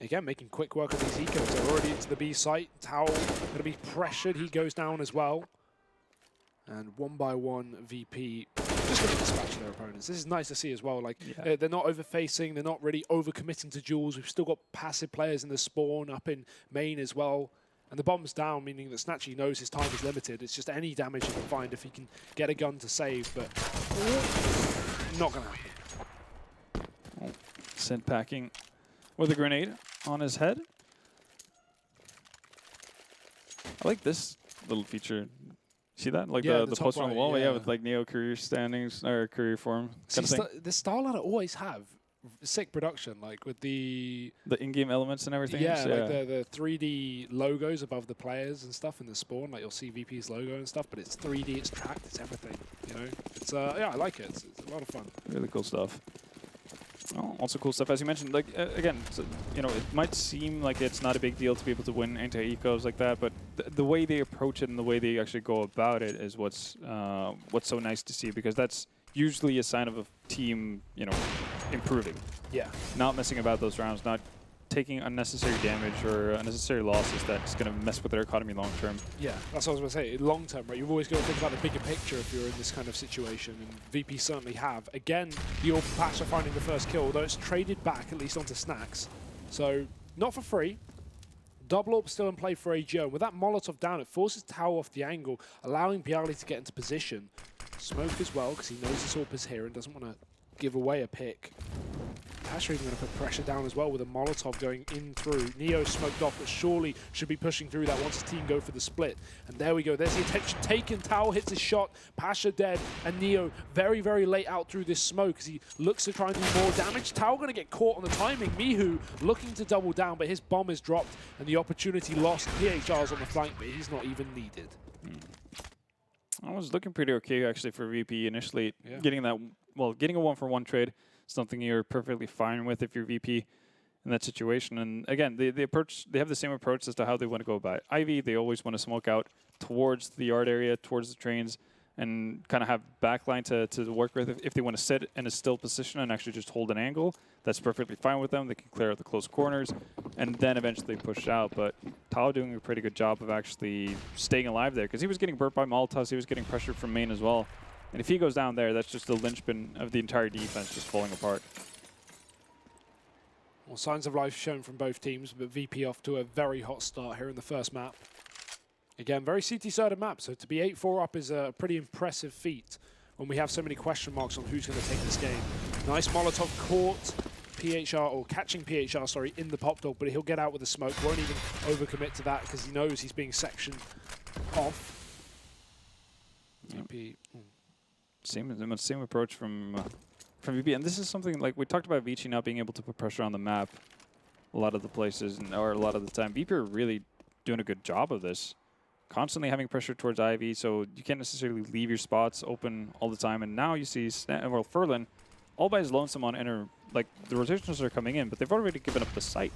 again, making quick work of these ecos. They're already into the B site. Tao going to be pressured. He goes down as well. And one by one, VP just going to dispatch their opponents. This is nice to see as well. Like they're not over-facing. They're not really over-committing to duels. We've still got passive players in the spawn up in main as well. And the bomb's down, meaning that Snatchy knows his time is limited. It's just any damage he can find if he can get a gun to save, but not going to happen. Sent packing with a grenade on his head. I like this little feature. See that? Like the poster on the wall? Yeah, with like Neo career standings or career form. See, the style that I always have sick production, like with the in-game elements and everything. Yeah, like the 3D logos above the players and stuff in the spawn. Like you'll see VP's logo and stuff, but it's 3D, it's tracked, it's everything. You know, it's yeah, I like it. It's a lot of fun. Really cool stuff. Oh, also cool stuff, as you mentioned. Like again, so, you know, it might seem like it's not a big deal to be able to win anti-ecos like that, but the way they approach it and the way they actually go about it is what's so nice to see, because that's usually a sign of a team, you know, improving. Yeah. Not messing about those rounds, not taking unnecessary damage or unnecessary losses that's going to mess with their economy long term. Yeah, that's what I was going to say. Long term, right? You've always got to think about the bigger picture if you're in this kind of situation, and VP certainly have. Again, the AWP patch are finding the first kill, although it's traded back at least onto Snacks. So, not for free. Double AWP still in play for AGO. With that Molotov down, it forces Tao off the angle, allowing Bialy to get into position. Smoke as well, because he knows this AWP is here and doesn't want to give away a pick. Pasha even going to put pressure down as well with a Molotov going in through. Neo smoked off, but surely should be pushing through that once his team go for the split. And there we go. There's the attention taken. Tao hits his shot. Pasha dead. And Neo very, very late out through this smoke as he looks to try and do more damage. Tao going to get caught on the timing. Mihu looking to double down, but his bomb is dropped and the opportunity lost. PHR's on the flank, but he's not even needed. I was looking pretty okay actually for VP initially. Yeah. Getting a 1-for-1 trade, something you're perfectly fine with if you're VP in that situation. And again, they have the same approach as to how they want to go about it. Ivy, they always want to smoke out towards the yard area, towards the trains, and kind of have backline to work with. If they want to sit in a still position and actually just hold an angle, that's perfectly fine with them. They can clear out the close corners and then eventually push out. But Tao doing a pretty good job of actually staying alive there, because he was getting burnt by Molotovs, he was getting pressured from main as well. And if he goes down there, that's just the linchpin of the entire defense just falling apart. Well, signs of life shown from both teams, but VP off to a very hot start here in the first map. Again, very CT-sided map, so to be 8-4 up is a pretty impressive feat when we have so many question marks on who's going to take this game. Nice Molotov caught PHR, or catching PHR, sorry, in the pop dog, but he'll get out with the smoke. Won't even overcommit to that because he knows he's being sectioned off. VP. Same approach from VP, and this is something like we talked about Vici not being able to put pressure on the map a lot of the places, or a lot of the time. VP are really doing a good job of this, constantly having pressure towards Ivy, so you can't necessarily leave your spots open all the time. And now you see Furlan all by his lonesome on inner, like the rotations are coming in, but they've already given up the site.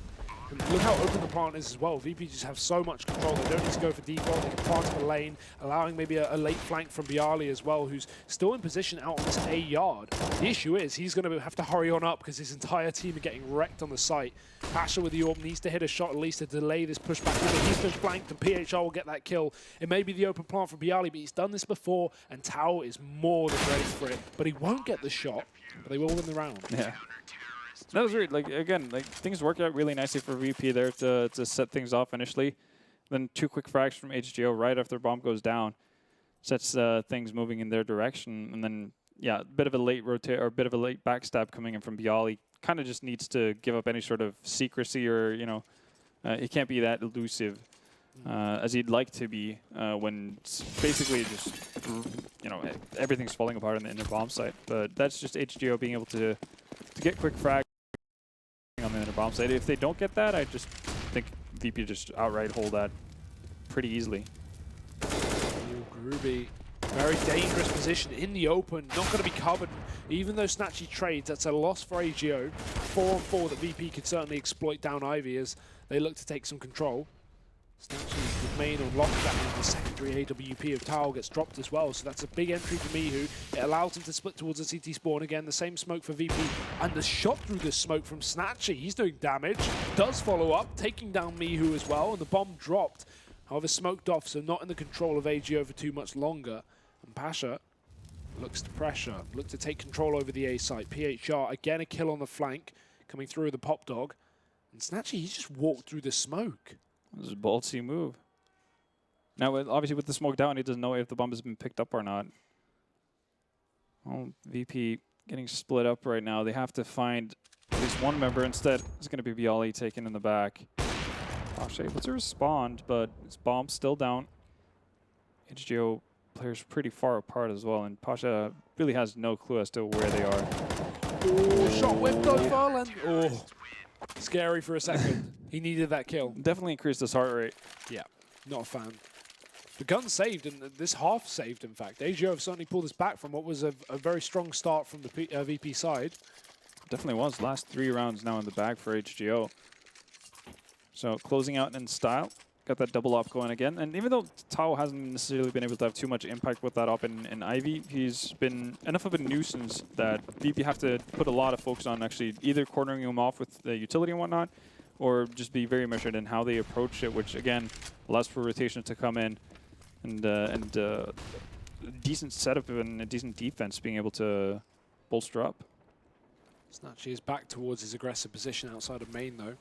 And look how open the plant is as well. VP just have so much control. They don't need to go for default. They can plant up a lane, allowing maybe a late flank from Bialy as well, who's still in position out on this A yard. The issue is he's going to have to hurry on up because his entire team are getting wrecked on the site. Pasha with the AWP needs to hit a shot at least to delay this pushback. He's been flanked and PHR will get that kill. It may be the open plant from Bialy, but he's done this before and Tao is more than ready for it. But he won't get the shot, but they will win the round. Yeah. That was weird. Like, again, like things worked out really nicely for VP there to set things off initially. Then 2 quick frags from HGO right after bomb goes down. Sets things moving in their direction. And then, yeah, a bit of a late rotate or a bit of a late backstab coming in from Bialy. Kind of just needs to give up any sort of secrecy or, you know, he can't be that elusive as he'd like to be when it's basically just, you know, everything's falling apart on the inner bomb site. But that's just HGO being able to get quick frag on the inner bomb site. If they don't get that, I just think VP just outright hold that pretty easily. Groovy, very dangerous position in the open, not going to be covered. Even though Snatchy trades, that's a loss for AGO. 4-on-4 that VP could certainly exploit down Ivy as they look to take some control. Snatchy remain on lockdown. The secondary AWP of Tao gets dropped as well, so that's a big entry for Mihu. It allows him to split towards the CT spawn again. The same smoke for VP, and the shot through the smoke from Snatchy. He's doing damage, does follow up, taking down Mihu as well, and the bomb dropped. However, smoked off, so not in the control of AGO for too much longer. And Pasha looks to pressure, look to take control over the A site. PHR, again a kill on the flank, coming through the pop dog. And Snatchy, he's just walked through the smoke. This is a ballsy move. Now, obviously with the smoke down, he doesn't know if the bomb has been picked up or not. Well, VP getting split up right now. They have to find at least one member. Instead, it's going to be Bialy taken in the back. Pasha able to respond, but his bomb's still down. HGO players pretty far apart as well, and Pasha really has no clue as to where they are. Oh, shot whipped over, and oh, scary for a second. He needed that kill. Definitely increased his heart rate. Yeah, not a fan. The gun saved, and this half saved, in fact. AGO have certainly pulled us back from what was a very strong start from the VP side. Definitely was. Last 3 rounds now in the bag for HGO. So closing out in style. Got that double op going again. And even though Tao hasn't necessarily been able to have too much impact with that op in Ivy, he's been enough of a nuisance that VP have to put a lot of focus on actually either cornering him off with the utility and whatnot, or just be very measured in how they approach it, which again allows for rotation to come in and decent setup and a decent defense being able to bolster up. Snatchy is back towards his aggressive position outside of main though.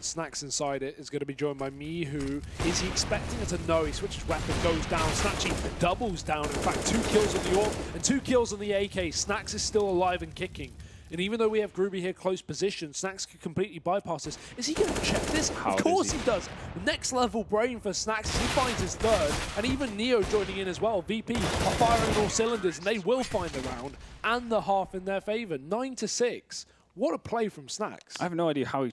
Snacks inside it is going to be joined by Mihu. Is he expecting it to? No, he switches weapon, goes down. Snatchy doubles down. In fact, 2 kills on the AWP and 2 kills on the AK. Snacks is still alive and kicking. And even though we have Groovy here close position, Snacks could completely bypass this. Is he going to check this? Of course he does. Next level brain for Snacks. He finds his 3rd. And even Neo joining in as well. VP are firing all cylinders, and they will find the round and the half in their favor. 9-6. What a play from Snacks. I have no idea how he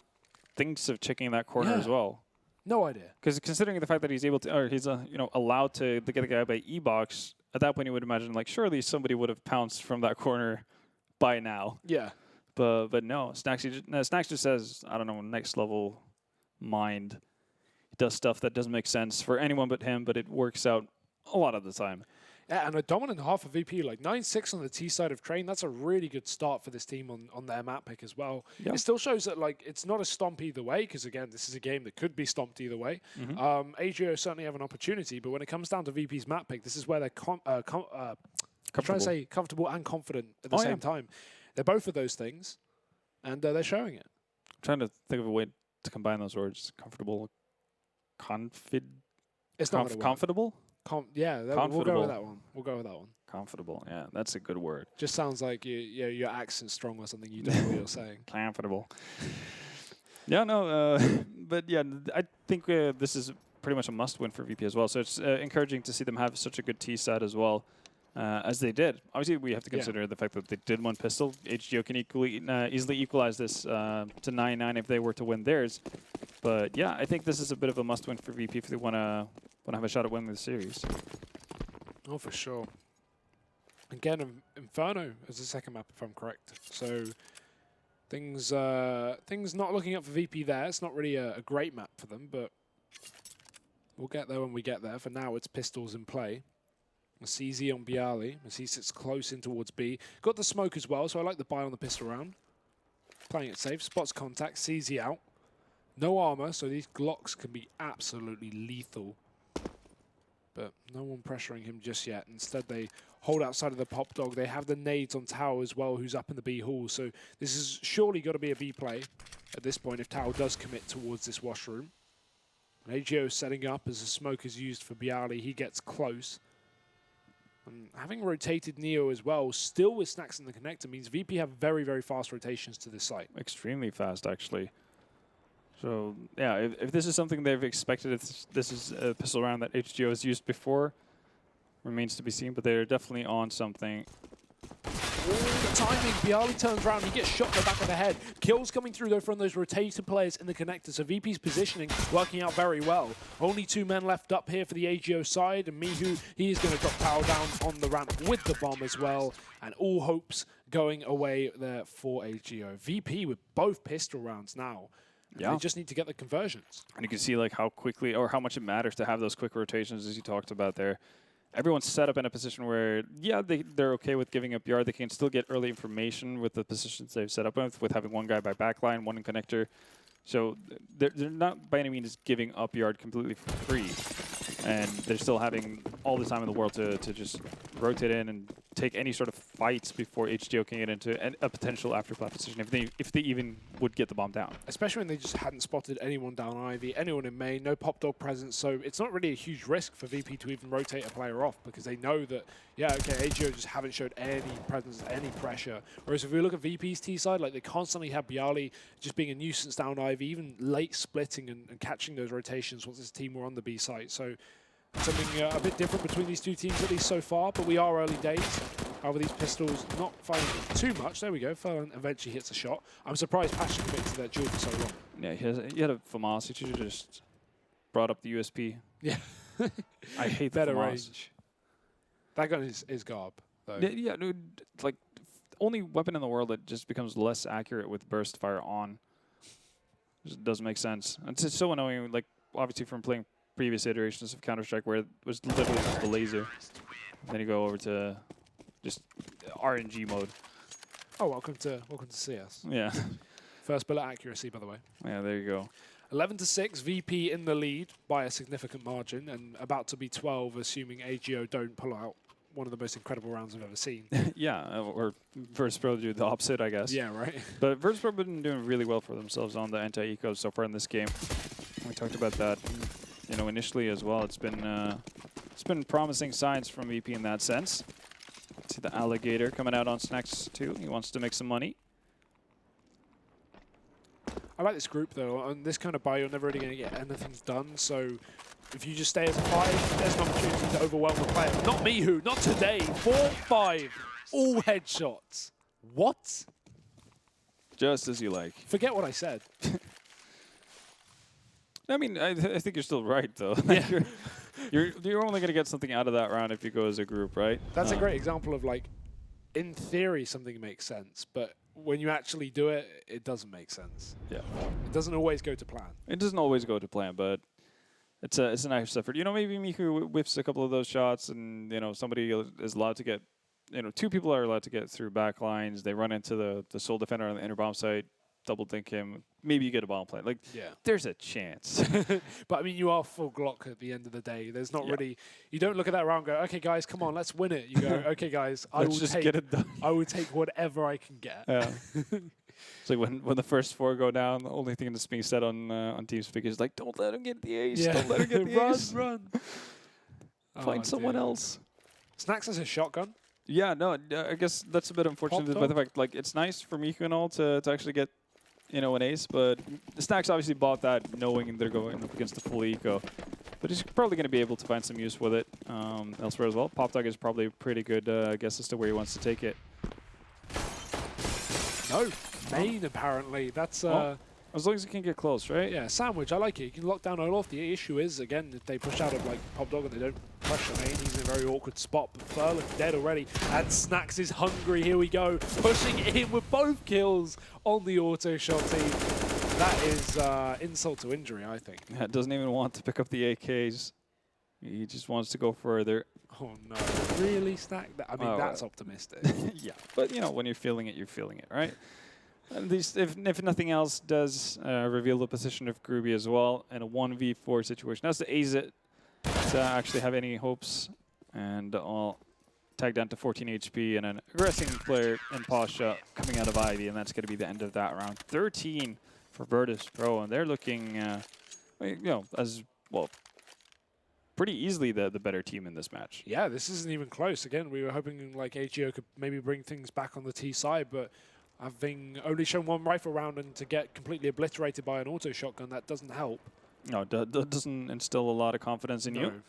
thinks of checking that corner as well. No idea. Because considering the fact that he's able to, or he's you know, allowed to get a guy by E-box, at that point you would imagine like surely somebody would have pounced from that corner by now. Yeah. But no, Snacks just says, I don't know, next level mind. He does stuff that doesn't make sense for anyone but him, but it works out a lot of the time. Yeah, and a dominant half of VP, like 9-6 on the T side of Train. That's a really good start for this team on their map pick as well. Yep. It still shows that like it's not a stomp either way, because again, this is a game that could be stomped either way. AGO certainly have an opportunity, but when it comes down to VP's map pick, this is where they're I'm trying to say comfortable and confident at the same time. They're both of those things, and they're showing it. I'm trying to think of a way to combine those words. Comfortable, It's not comfortable? Yeah, we'll go with that one. We'll go with that one. Comfortable, yeah, that's a good word. Just sounds like your accent's strong or something. You don't know what you're saying. Comfortable. Yeah, no, but yeah, I think this is pretty much a must-win for VP as well. So it's encouraging to see them have such a good T set as well as they did. Obviously, we have to consider the fact that they did 1 pistol. HGO can easily equalize this to 9-9 if they were to win theirs. But yeah, I think this is a bit of a must-win for VP if they want to have a shot at winning the series. Oh, for sure. Again, Inferno as the second map, if I'm correct. So things not looking up for VP there. It's not really a great map for them, but we'll get there when we get there. For now, it's pistols in play. CZ on Bialy as he sits close in towards B. Got the smoke as well, so I like the buy on the pistol round. Playing it safe. Spots contact. CZ out. No armor, so these Glocks can be absolutely lethal. But no one pressuring him just yet. Instead, they hold outside of the pop dog. They have the nades on Tao as well, who's up in the B hall. So this is surely got to be a B play at this point if Tao does commit towards this washroom. And AGO setting up as the smoke is used for Bialy. He gets close. And having rotated Neo as well, still with Snacks in the connector, means VP have very, very fast rotations to this site. Extremely fast, actually. So, yeah, if this is something they've expected, if this is a pistol round that HGO has used before, remains to be seen, but they're definitely on something. The timing, Bialy turns around, he gets shot in the back of the head. Kills coming through though from those rotated players in the connector, so VP's positioning working out very well. Only 2 men left up here for the AGO side, and Mihu, he is going to drop Tao down on the ramp with the bomb as well, and all hopes going away there for AGO. VP with both pistol rounds now. Yeah. They just need to get the conversions. And you can see like how quickly or how much it matters to have those quick rotations as you talked about there. Everyone's set up in a position where, yeah, they're okay with giving up yard. They can still get early information with the positions they've set up with having one guy by backline, one in connector. So they're not by any means giving up yard completely for free. And they're still having all the time in the world to just rotate in and take any sort of fights before HGO can get into a potential afterplat position if they even would get the bomb down. Especially when they just hadn't spotted anyone down Ivy, anyone in main, no pop dog presence, so it's not really a huge risk for VP to even rotate a player off because they know that, yeah, okay, AGO just haven't showed any presence, any pressure. Whereas if we look at VP's T side, like they constantly have Bialy just being a nuisance down Ivy, even late splitting and catching those rotations once his team were on the B site. So something a bit different between these two teams, at least so far, but we are early days. However, these pistols not firing too much. There we go. Fallon eventually hits a shot. I'm surprised Passion committed to that duel for so long. Yeah, he had a FAMAS. He should have just brought up the USP. Yeah. I hate the better FAMAS. range. That gun is garb, though. Yeah, dude. Like, only weapon in the world that just becomes less accurate with burst fire on. Just doesn't make sense. It's just so annoying, like, obviously from playing previous iterations of Counter-Strike where it was literally just the laser. And then you go over to just RNG mode. Oh, welcome to CS. Yeah. First bullet accuracy, by the way. Yeah, there you go. 11-6, VP in the lead by a significant margin, and about to be 12, assuming AGO don't pull out one of the most incredible rounds I've ever seen. Yeah, or Virtus.pro do the opposite, I guess. Yeah, right. But Virtus.pro have been doing really well for themselves on the anti-eco so far in this game. We talked about that, you know, initially as well. It's been promising signs from VP in that sense. See the alligator coming out on Snacks too. He wants to make some money. I like this group, though. On this kind of buy, you're never really going to get anything done. So if you just stay as a 5, there's an opportunity to overwhelm the player. Not Mihu, not today. 4-5, all headshots. What? Just as you like. Forget what I said. I mean, I think you're still right, though. Yeah. You're only going to get something out of that round if you go as a group, right? That's a great example of, like, in theory, something makes sense. But when you actually do it, it doesn't make sense. Yeah. It doesn't always go to plan. It doesn't always go to plan, but it's a nice effort. You know, maybe Miku whiffs a couple of those shots, and you know somebody is allowed to get, you know, 2 people are allowed to get through back lines. They run into the sole defender on the inner bomb site, double dink him. Maybe you get a bomb plant. Like, yeah, there's a chance. But I mean, you are full Glock at the end of the day. There's not really. You don't look at that round and go, okay, guys, come on, let's win it. You go, okay, guys, let's just get it done. I will take whatever I can get. Yeah. It's like when the first 4 go down, the only thing that's being said on TeamSpeak is like, don't let him get the ace. Yeah. Don't let him get the ace. Run. Find someone else. Snacks has a shotgun. Yeah, no, I guess that's a bit unfortunate. But the fact, like, it's nice for Miku and all to actually get, you know, an ace. But Snacks obviously bought that knowing they're going up against the full eco. But he's probably going to be able to find some use with it elsewhere as well. Pop Dog is probably a pretty good guess as to where he wants to take it. No, main apparently. That's as long as he can get close, right? Yeah, sandwich. I like it. You can lock down Olaf. The issue is, again, if they push out of like Pop Dog and they don't pressure main, he's in a very awkward spot. But Furlan's dead already, and Snacks is hungry. Here we go, pushing in with both kills on the auto shot team. That is insult to injury, I think. Yeah, doesn't even want to pick up the AKs. He just wants to go further. Oh no, really, Snack? I mean, that's optimistic. Yeah, but you know, when you're feeling it, right? At least, if nothing else, does reveal the position of Groovy as well in a 1v4 situation. That's the ace it. actually have any hopes, and all tagged down to 14 HP, and an aggressing player in Pasha coming out of Ivy, and that's going to be the end of that round. 13 for Virtus.pro, and they're looking, you know, as well, pretty easily the better team in this match. Yeah, this isn't even close. Again, we were hoping like AGO could maybe bring things back on the T side, but having only shown one rifle round and to get completely obliterated by an auto shotgun, that doesn't help. No, that doesn't instill a lot of confidence in you.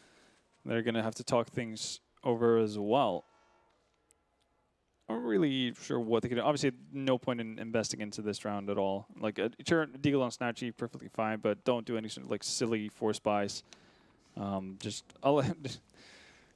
They're going to have to talk things over as well. I'm not really sure what they can do. Obviously, no point in investing into this round at all. Like, sure, deagle on Snatchy, perfectly fine, but don't do any sort of like silly force buys.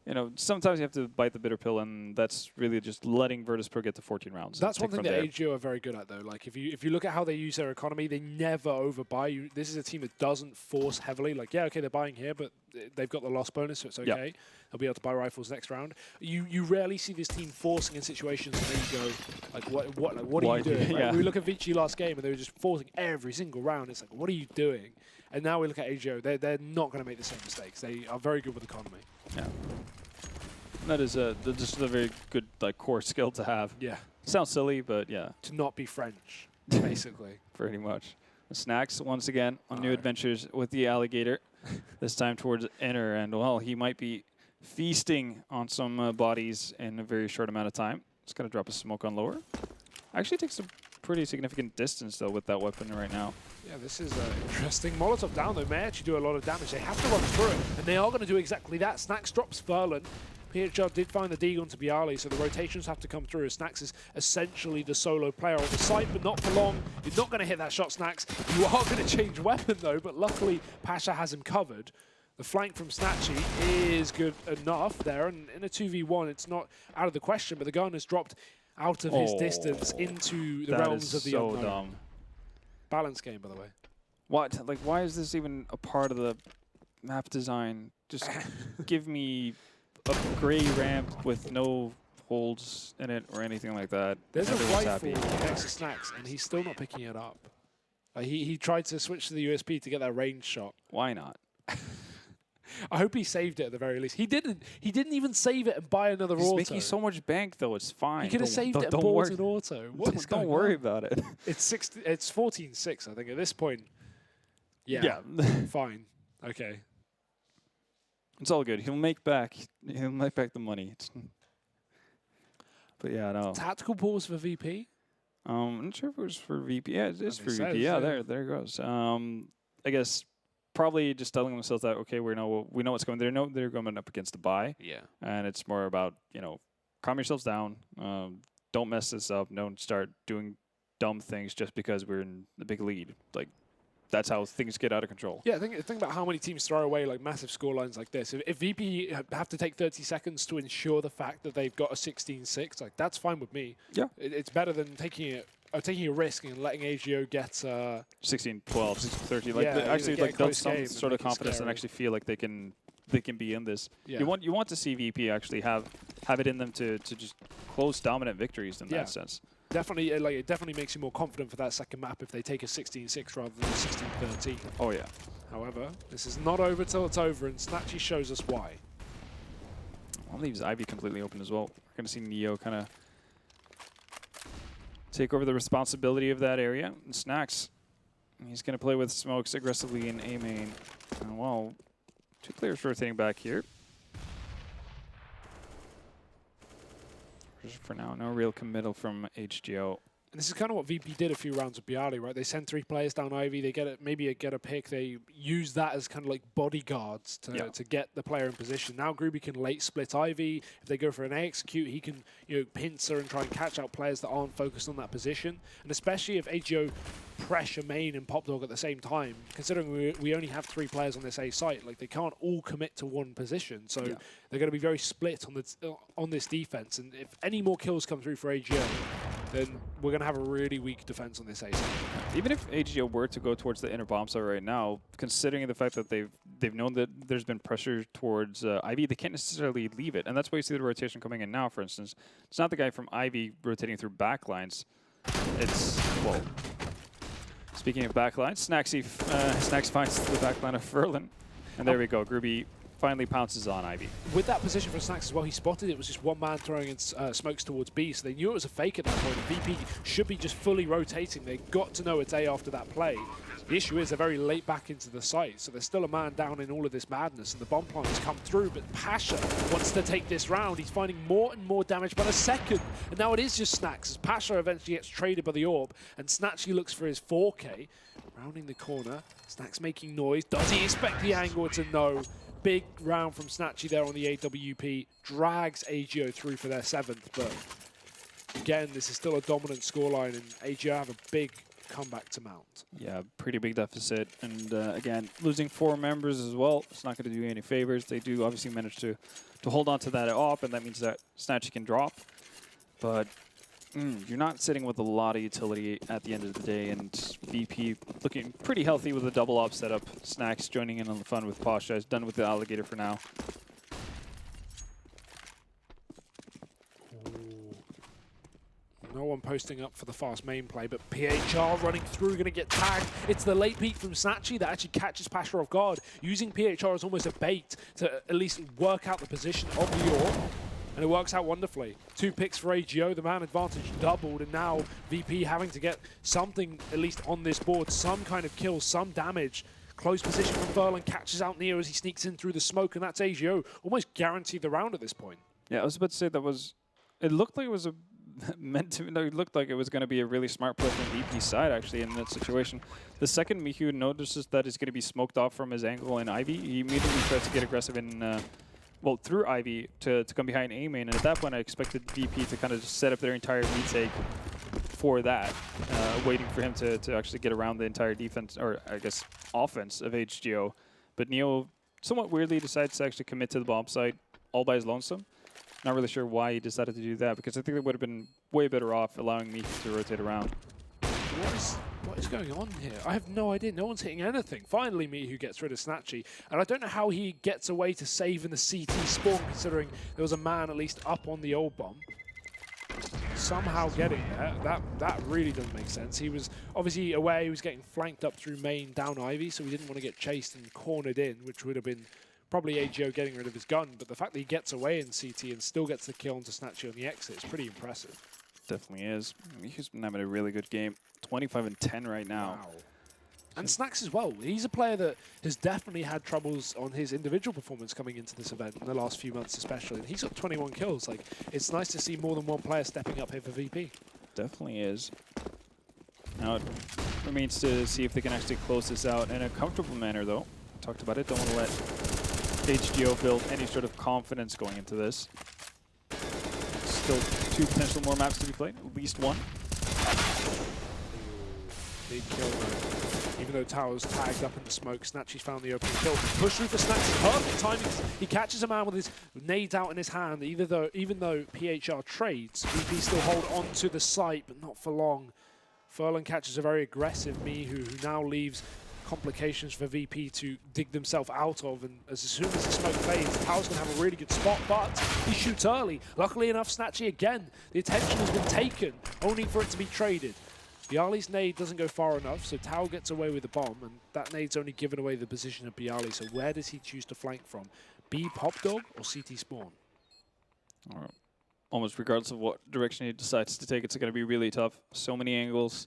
You know, sometimes you have to bite the bitter pill, and that's really just letting Virtus.pro get to 14 rounds. That's one thing that AGO are very good at, though. Like, if you look at how they use their economy, they never overbuy. This is a team that doesn't force heavily. Like, yeah, okay, they're buying here, but they've got the loss bonus, so it's okay. Yep. They'll be able to buy rifles next round. You rarely see this team forcing in situations where you go, like, what are you doing? Like, we look at Vici last game, and they were just forcing every single round. It's like, what are you doing? And now we look at AGO. They're not going to make the same mistakes. They are very good with economy. Yeah. That is just a very good like core skill to have. Yeah. Sounds silly, but yeah. To not be French, basically. Pretty much. Snacks once again on new adventures with the alligator. This time towards inner, and well, he might be feasting on some bodies in a very short amount of time. Just gotta drop a smoke on lower. Actually takes a pretty significant distance though with that weapon right now. Yeah, this is interesting. Molotov down though may actually do a lot of damage. They have to run through it, and they are going to do exactly that. Snacks drops Furlan. PHR did find the deagle onto Bialy, so the rotations have to come through. Snacks is essentially the solo player on the site, but not for long. You're not going to hit that shot, Snacks. You are going to change weapon though, but luckily Pasha has him covered. The flank from Snatchy is good enough there, and in a 2v1, it's not out of the question, but the gun has dropped out of his distance into the realms of the unknown. That is so dumb. Balance game, by the way. What? Like, why is this even a part of the map design? Just give me a gray ramp with no holes in it or anything like that. There's a rifle next to Snacks, and he's still not picking it up. He tried to switch to the USP to get that range shot. Why not? I hope he saved it at the very least. He didn't. He didn't even save it and buy another auto. He's making so much bank though. It's fine. He could have saved it and bought an auto. Don't worry about it. It's 14-6, I think, at this point. Yeah. Fine. Okay. It's all good. He'll make back the money. But yeah, no. Tactical pause for VP? I'm not sure if it was for VP. Yeah, it is for VP. Yeah, there it goes. I guess probably just telling themselves that, okay, we know what's going. They know they're going up against the buy. Yeah. And it's more about, calm yourselves down. Don't mess this up. Don't start doing dumb things just because we're in the big lead. Like, that's how things get out of control. Yeah, think about how many teams throw away like massive scorelines like this. If VP have to take 30 seconds to ensure the fact that they've got a 16-6, like that's fine with me. Yeah, it's better than taking a risk and letting AGO get 16-12, 16-13. Like actually, like build some sort of confidence and actually feel like they can be in this. Yeah. You want to see VP actually have it in them to just close dominant victories in that sense. Definitely, it definitely makes you more confident for that second map if they take a 16-6 rather than a 16-13. Oh yeah. However, this is not over till it's over, and Snatchy shows us why. That leaves Ivy completely open as well. We're going to see Neo kind of take over the responsibility of that area. And Snacks, he's going to play with smokes aggressively in A main. And well, two players rotating back here. For now, no real committal from HGO. And this is kind of what VP did a few rounds with Bialy, right? They send 3 players down Ivy. They maybe get a pick. They use that as kind of like bodyguards to get the player in position. Now Groovy can late split Ivy. If they go for an A execute, he can pincer and try and catch out players that aren't focused on that position. And especially if HGO pressure main and Pop Dog at the same time, considering we only have 3 players on this A site, like they can't all commit to one position. So they're going to be very split on this defense. And if any more kills come through for AGO, then we're going to have a really weak defense on this A site. Even if AGO were to go towards the inner bomb site right now, considering the fact that they've known that there's been pressure towards Ivy, they can't necessarily leave it. And that's why you see the rotation coming in now, for instance. It's not the guy from Ivy rotating through backlines. It's, well, speaking of backlines, Snacks finds the backline of Furlan. And there we go. Groovy finally pounces on Ivy. With that position for Snacks as well, he spotted it was just one man throwing in smokes towards B, so they knew it was a fake at that point. VP should be just fully rotating. They got to know it's A after that play. The issue is they're very late back into the site, so there's still a man down in all of this madness, and the bomb plant has come through, but Pasha wants to take this round. He's finding more and more damage by the second, and now it is just Snacks as Pasha eventually gets traded by the orb, and Snatchy looks for his 4K. Rounding the corner, Snacks making noise. Does he expect the angle? It's a no. Big round from Snatchy there on the AWP. Drags AGO through for their 7th, but again, this is still a dominant scoreline, and AGO have a big comeback to mount. Yeah, pretty big deficit. And again, losing 4 members as well, it's not going to do any favors. They do obviously manage to hold on to that op, and that means that Snatchy can drop. But you're not sitting with a lot of utility at the end of the day, and VP looking pretty healthy with a double op setup. Snacks joining in on the fun with Pasha. Is done with the alligator for now. No one posting up for the fast main play, but PHR running through, going to get tagged. It's the late peek from Snatchy that actually catches Pasha off guard, using PHR as almost a bait to at least work out the position of the orb. And it works out wonderfully. 2 picks for AGO, the man advantage doubled, and now VP having to get something at least on this board, some kind of kill, some damage. Close position from Furlan, catches out Neo as he sneaks in through the smoke, and that's AGO. Almost guaranteed the round at this point. Yeah, I was about to say that was, it looked like it was meant to, no, it looked like it was going to be a really smart play from VP's side actually in that situation. The second Mihu notices that he's going to be smoked off from his angle in Ivy, he immediately tries to get aggressive in well, through Ivy to come behind A main, and at that point I expected VP to kind of just set up their entire retake for that, waiting for him to actually get around the entire defense, or I guess offense of HGO. But Neo somewhat weirdly decides to actually commit to the bomb site all by his lonesome. Not really sure why he decided to do that, because I think they would have been way better off allowing me to rotate around. What is going on here? I have no idea. No one's hitting anything. Finally, Mihu gets rid of Snatchy. And I don't know how he gets away to save in the CT spawn, considering there was a man at least up on the old bomb. Somehow getting there. That really doesn't make sense. He was obviously aware he was getting flanked up through main down Ivy, so he didn't want to get chased and cornered in, which would have been probably AGO getting rid of his gun. But the fact that he gets away in CT and still gets the kill onto Snatchy on the exit is pretty impressive. Definitely is. He's been having a really good game. 25 and 10 right now. Wow. And Snacks as well. He's a player that has definitely had troubles on his individual performance coming into this event in the last few months especially. And he's got 21 kills. Like, it's nice to see more than one player stepping up here for VP. Definitely is. Now it remains to see if they can actually close this out in a comfortable manner though. I talked about it. Don't want to let HGO build any sort of confidence going into this. Still 2 potential more maps to be played. At least 1. Big kill though. Even though Tower's tagged up in the smoke, Snatchy's found the open kill. Push through for Snatchy. Perfect timing. He catches a man with his nades out in his hand. Even though PHR trades, VP still hold on to the site, but not for long. Furlan catches a very aggressive Mihu, who now leaves complications for VP to dig themselves out of, and as soon as the smoke fades, Tao's going to have a really good spot, but he shoots early. Luckily enough, Snatchy again, the attention has been taken, only for it to be traded. Bialy's nade doesn't go far enough, so Tao gets away with the bomb, and that nade's only given away the position of Bialy, so where does he choose to flank from? B Pop Dog or CT Spawn? Almost regardless of what direction he decides to take, it's going to be really tough. So many angles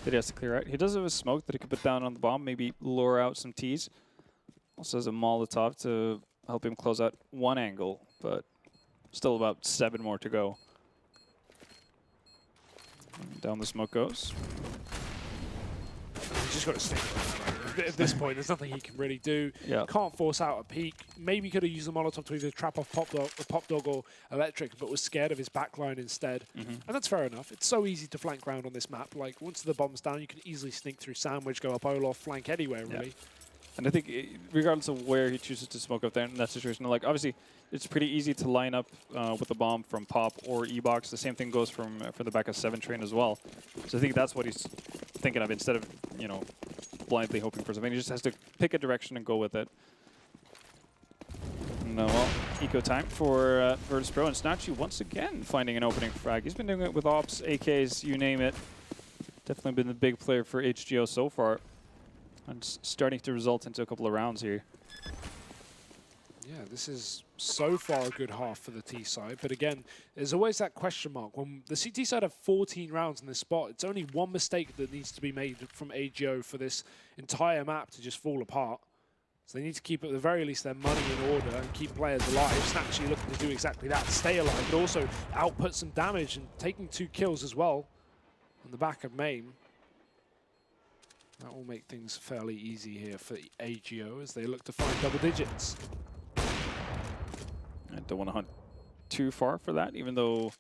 that he has to clear out. He does have a smoke that he could put down on the bomb, maybe lure out some Ts. Also has a Molotov to help him close out 1 angle, but still about 7 more to go. And down the smoke goes. He's just got to stick with it. At this point, there's nothing he can really do. Yeah. Can't force out a peek. Maybe could have used the Molotov to either trap off Pop Dog or Electric, but was scared of his backline instead. And that's fair enough. It's so easy to flank round on this map. Like, once the bomb's down, you can easily sneak through Sandwich, go up Olaf, flank anywhere, really. And I think regardless of where he chooses to smoke up there in that situation, like obviously it's pretty easy to line up with the bomb from Pop or E-Box. The same thing goes from the back of 7 train as well. So I think that's what he's thinking of instead of, you know, blindly hoping for something. He just has to pick a direction and go with it. No, well, eco time for Virtus.pro, and Snatchy once again finding an opening frag. He's been doing it with Ops, AKs, you name it. Definitely been the big player for HGO so far. And starting to result into a couple of rounds here. Yeah, this is so far a good half for the T side, but again, there's always that question mark. When the CT side have 14 rounds in this spot, it's only one mistake that needs to be made from AGO for this entire map to just fall apart. So they need to keep, at the very least, their money in order and keep players alive. Snatchy looking to do exactly that, stay alive, but also output some damage and taking 2 kills as well on the back of Mame. That will make things fairly easy here for AGO as they look to find double digits. I don't want to hunt too far for that, even though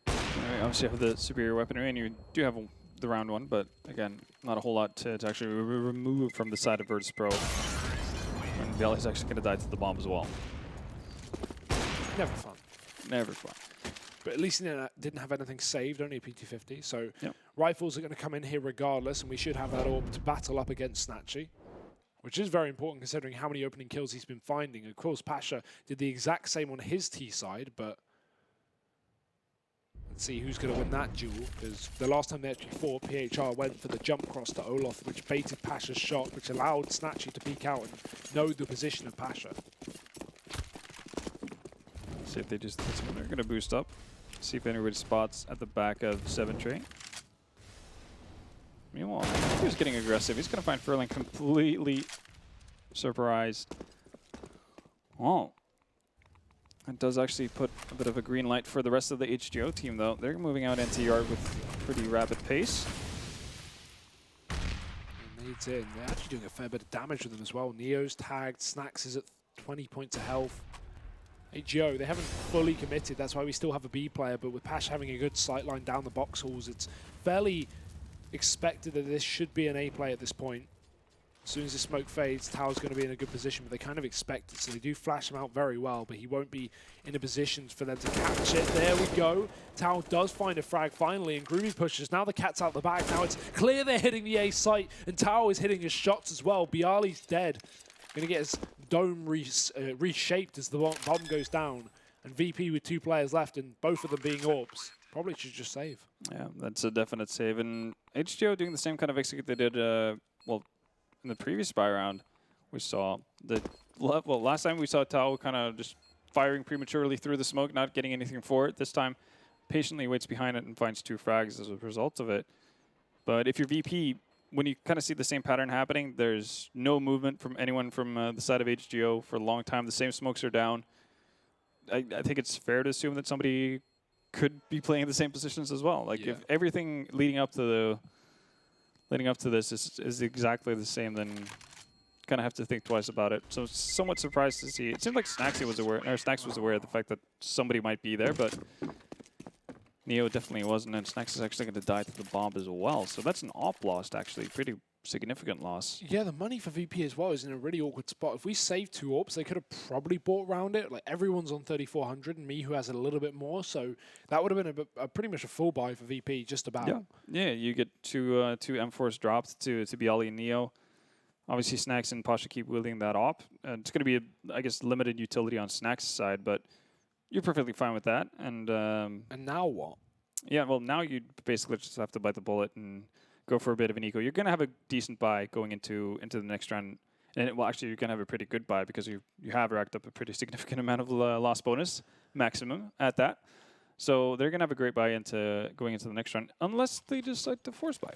obviously you have the superior weaponry and you do have the round 1, but again, not a whole lot to actually remove from the side of Virtus.pro. And Veli's actually going to die to the bomb as well. Never fun. Never fun. But at least he didn't have anything saved, only a PT-50. So yep. Rifles are going to come in here regardless, and we should have that orb to battle up against Snatchy, which is very important considering how many opening kills he's been finding. Of course, Pasha did the exact same on his T side, but let's see who's going to win that duel, because the last time they actually fought, PHR went for the jump cross to Olaf, which baited Pasha's shot, which allowed Snatchy to peek out and know the position of Pasha. See if they just, they're going to boost up. See if anybody spots at the back of 7 Tree. Meanwhile, he's getting aggressive. He's going to find Furling completely surprised. Oh. That does actually put a bit of a green light for the rest of the HGO team, though. They're moving out into yard with pretty rapid pace. And Nade's in. They're actually doing a fair bit of damage with them as well. Neo's tagged. Snacks is at 20 points of health. AGO, they haven't fully committed. That's why we still have a B player, but with Pash having a good sight line down the box halls, it's fairly expected that this should be an A play at this point. As soon as the smoke fades, Tao's going to be in a good position, but they kind of expect it, so they do flash him out very well, but he won't be in a position for them to catch it. There we go. Tao does find a frag finally, and Groovy pushes. Now the cat's out the bag. Now it's clear they're hitting the A site, and Tao is hitting his shots as well. Bialy's dead. Going to get his dome reshaped as the bomb goes down, and VP with 2 players left, and both of them being orbs. Probably should just save. Yeah, that's a definite save. And HGO doing the same kind of execute they did, well, in the previous buy round. We saw the, well, last time we saw Tao kind of just firing prematurely through the smoke, not getting anything for it. This time, patiently waits behind it and finds 2 frags as a result of it. But if you're VP, when you kind of see the same pattern happening, there's no movement from anyone from the side of HGO for a long time. The same smokes are down. I think it's fair to assume that somebody could be playing in the same positions as well. Like if everything leading up to this is exactly the same, then kind of have to think twice about it. So somewhat surprised to see. It seemed like Snacks was aware of the fact that somebody might be there, but Neo definitely wasn't, and Snacks is actually going to die to the bomb as well. So that's an op lost, actually. Pretty significant loss. Yeah, the money for VP as well is in a really awkward spot. If we save 2 orbs, they could have probably bought around it. Like, everyone's on 3,400, and me who has a little bit more. So that would have been a pretty much a full buy for VP, just about. Yeah, you get two M4s dropped to Bialy and Neo. Obviously, Snacks and Pasha keep wielding that op. It's going to be, I guess, limited utility on Snacks' side, but you're perfectly fine with that. And now what? Yeah, well, now you basically just have to bite the bullet and go for a bit of an eco. You're going to have a decent buy going into the next round. And well, actually, you're going to have a pretty good buy because you have racked up a pretty significant amount of loss bonus, maximum at that. So they're going to have a great buy going into the next round, unless they decide to force buy.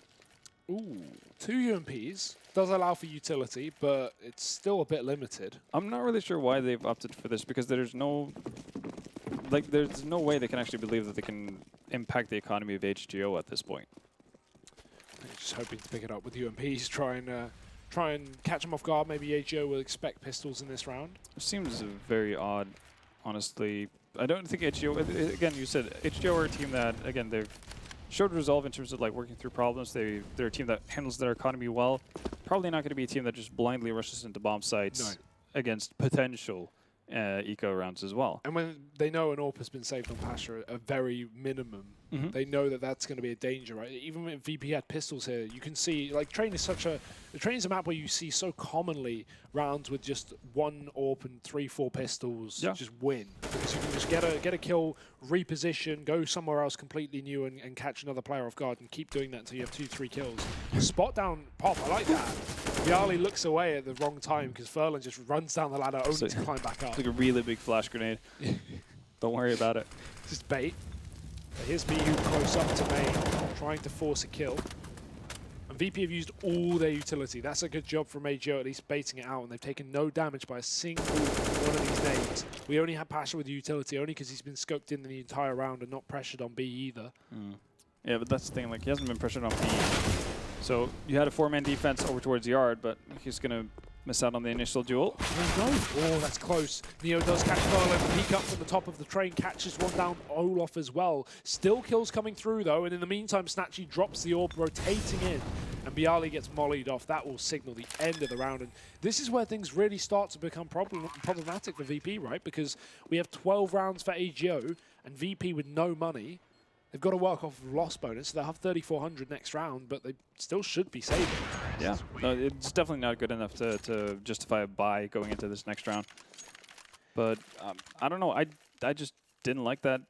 Ooh, 2 UMPs. Does allow for utility, but it's still a bit limited. I'm not really sure why they've opted for this, because there's no way they can actually believe that they can impact the economy of HGO at this point. Just hoping to pick it up with UMPs, try and catch them off guard. Maybe HGO will expect pistols in this round. It seems very odd, honestly. I don't think HGO, again, you said HGO are a team that, again, they've showed resolve in terms of like working through problems. They're a team that handles their economy well. Probably not going to be a team that just blindly rushes into bomb sites against potential eco rounds as well. And when they know an AWP has been saved on Pasha, a very minimum, they know that that's going to be a danger, right? Even if VP had pistols here, you can see, like, Train is a map where you see so commonly rounds with just 1 AWP and 3-4 pistols just win. Because you can just get a kill, reposition, go somewhere else completely new and catch another player off guard and keep doing that until you have 2-3 kills. Spot down pop, I like that. Viali looks away at the wrong time because Furlan just runs down the ladder only to climb back up. It's like a really big flash grenade. Don't worry about it. Just bait. But here's Mihu close up to main, trying to force a kill. And VP have used all their utility. That's a good job from AGO, at least baiting it out, and they've taken no damage by a single one of these nades. We only had Pasha with the utility only because he's been scoped in the entire round and not pressured on B either. Yeah, but that's the thing, like, he hasn't been pressured on B. So you had a 4-man defense over towards Yard, but he's going to miss out on the initial duel. Oh, that's close. Neo does catch Furlan. Peek up from the top of the train, catches one down Olaf as well. Still kills coming through, though, and in the meantime, Snatchy drops the orb, rotating in, and Bialy gets mollied off. That will signal the end of the round, and this is where things really start to become problematic for VP, right? Because we have 12 rounds for AGO, and VP with no money. They've got to work off of loss bonus, so they'll have 3,400 next round, but they still should be saving. Yeah, no, it's definitely not good enough to justify a buy going into this next round. But I don't know, I just didn't like that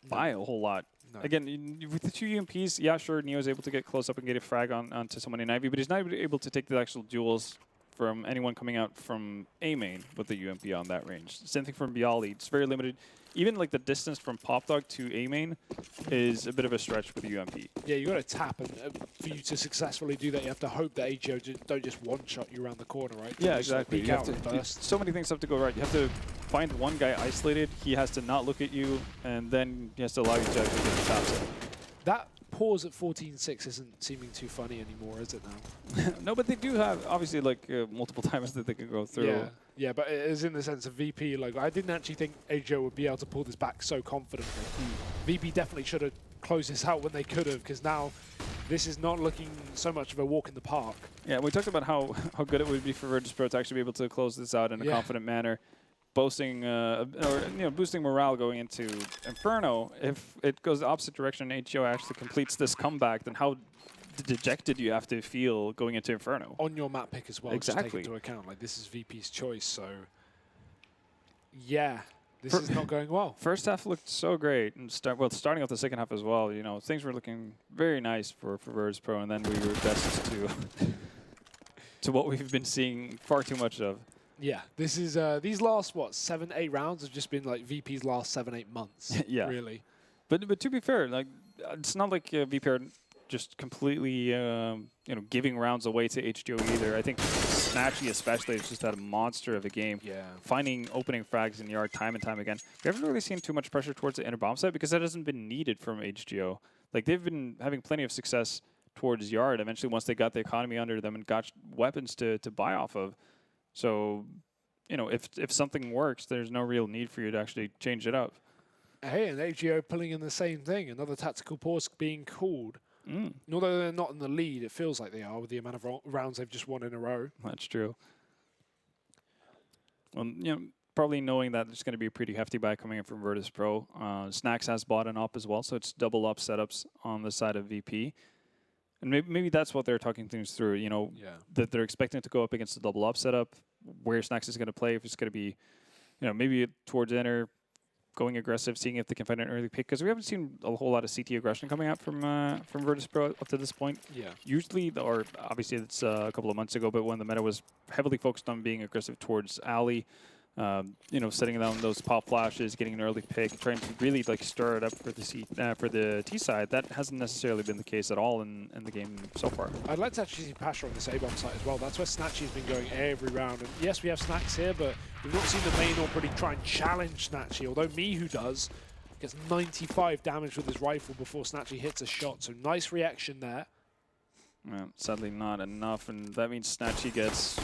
buy a whole lot. No. Again, with the 2 UMPs, yeah, sure, Neo's able to get close up and get a frag onto someone in Ivy, but he's not able to take the actual duels from anyone coming out from A main with the UMP on that range. Same thing from Bialy, it's very limited. Even like the distance from Pop Dog to A main is a bit of a stretch with the UMP. Yeah, you got to tap, and for you to successfully do that, you have to hope that AGO don't just one-shot you around the corner, right? Yeah, exactly. You have to, so many things have to go right. You have to find one guy isolated. He has to not look at you, and then he has to allow you to actually get the taps in. That pause at 14-6 isn't seeming too funny anymore, is it now? No, but they do have obviously like multiple times that they can go through. Yeah, but it is in the sense of VP. Like, I didn't actually think AGO would be able to pull this back so confidently. VP definitely should have closed this out when they could have, because now this is not looking so much of a walk in the park. Yeah, we talked about how good it would be for Virtus.pro to actually be able to close this out in a confident manner, boosting boosting morale going into Inferno. If it goes the opposite direction and AGO actually completes this comeback, then how dejected you have to feel going into Inferno. On your map pick as well, exactly. Just take into account, like, this is VP's choice, so yeah, this is not going well. First half looked so great, and starting off the second half as well, you know, things were looking very nice for Virtus.pro, and then we regressed to what we've been seeing far too much of. Yeah, this is these last 7-8 rounds have just been like VP's last 7-8 months. Yeah, really. But to be fair, like, it's not like VP are just completely giving rounds away to HGO either. I think Snatchy especially has just had a monster of a game. Yeah. Finding opening frags in Yard time and time again. We haven't really seen too much pressure towards the inner bomb site because that hasn't been needed from HGO. Like, they've been having plenty of success towards Yard eventually once they got the economy under them and got weapons to buy off of. So, you know, if something works, there's no real need for you to actually change it up. Hey, and AGO pulling in the same thing. Another tactical pause being called. Although they're not in the lead, it feels like they are with the amount of rounds they've just won in a row. That's true. Well, you know, probably knowing that there's going to be a pretty hefty buy coming in from Virtus.pro. Snacks has bought an op as well, so it's double up setups on the side of VP. And maybe that's what they're talking things through, you know, that they're expecting to go up against the double up setup, where Snacks is going to play, if it's going to be, you know, maybe towards inner, going aggressive, seeing if they can find an early pick, because we haven't seen a whole lot of CT aggression coming out from Virtus.pro up to this point. Yeah. Usually, or obviously it's a couple of months ago, but when the meta was heavily focused on being aggressive towards alley, you know, setting down those pop flashes, getting an early pick, trying to really like stir it up for the T side. That hasn't necessarily been the case at all in the game so far. I'd like to actually see Pasha on this A-bomb site as well. That's where Snatchy's been going every round. And yes, we have Snacks here, but we've not seen the main orb really try and challenge Snatchy, although Mihu does. Gets 95 damage with his rifle before Snatchy hits a shot, so nice reaction there. Sadly not enough, and that means Snatchy gets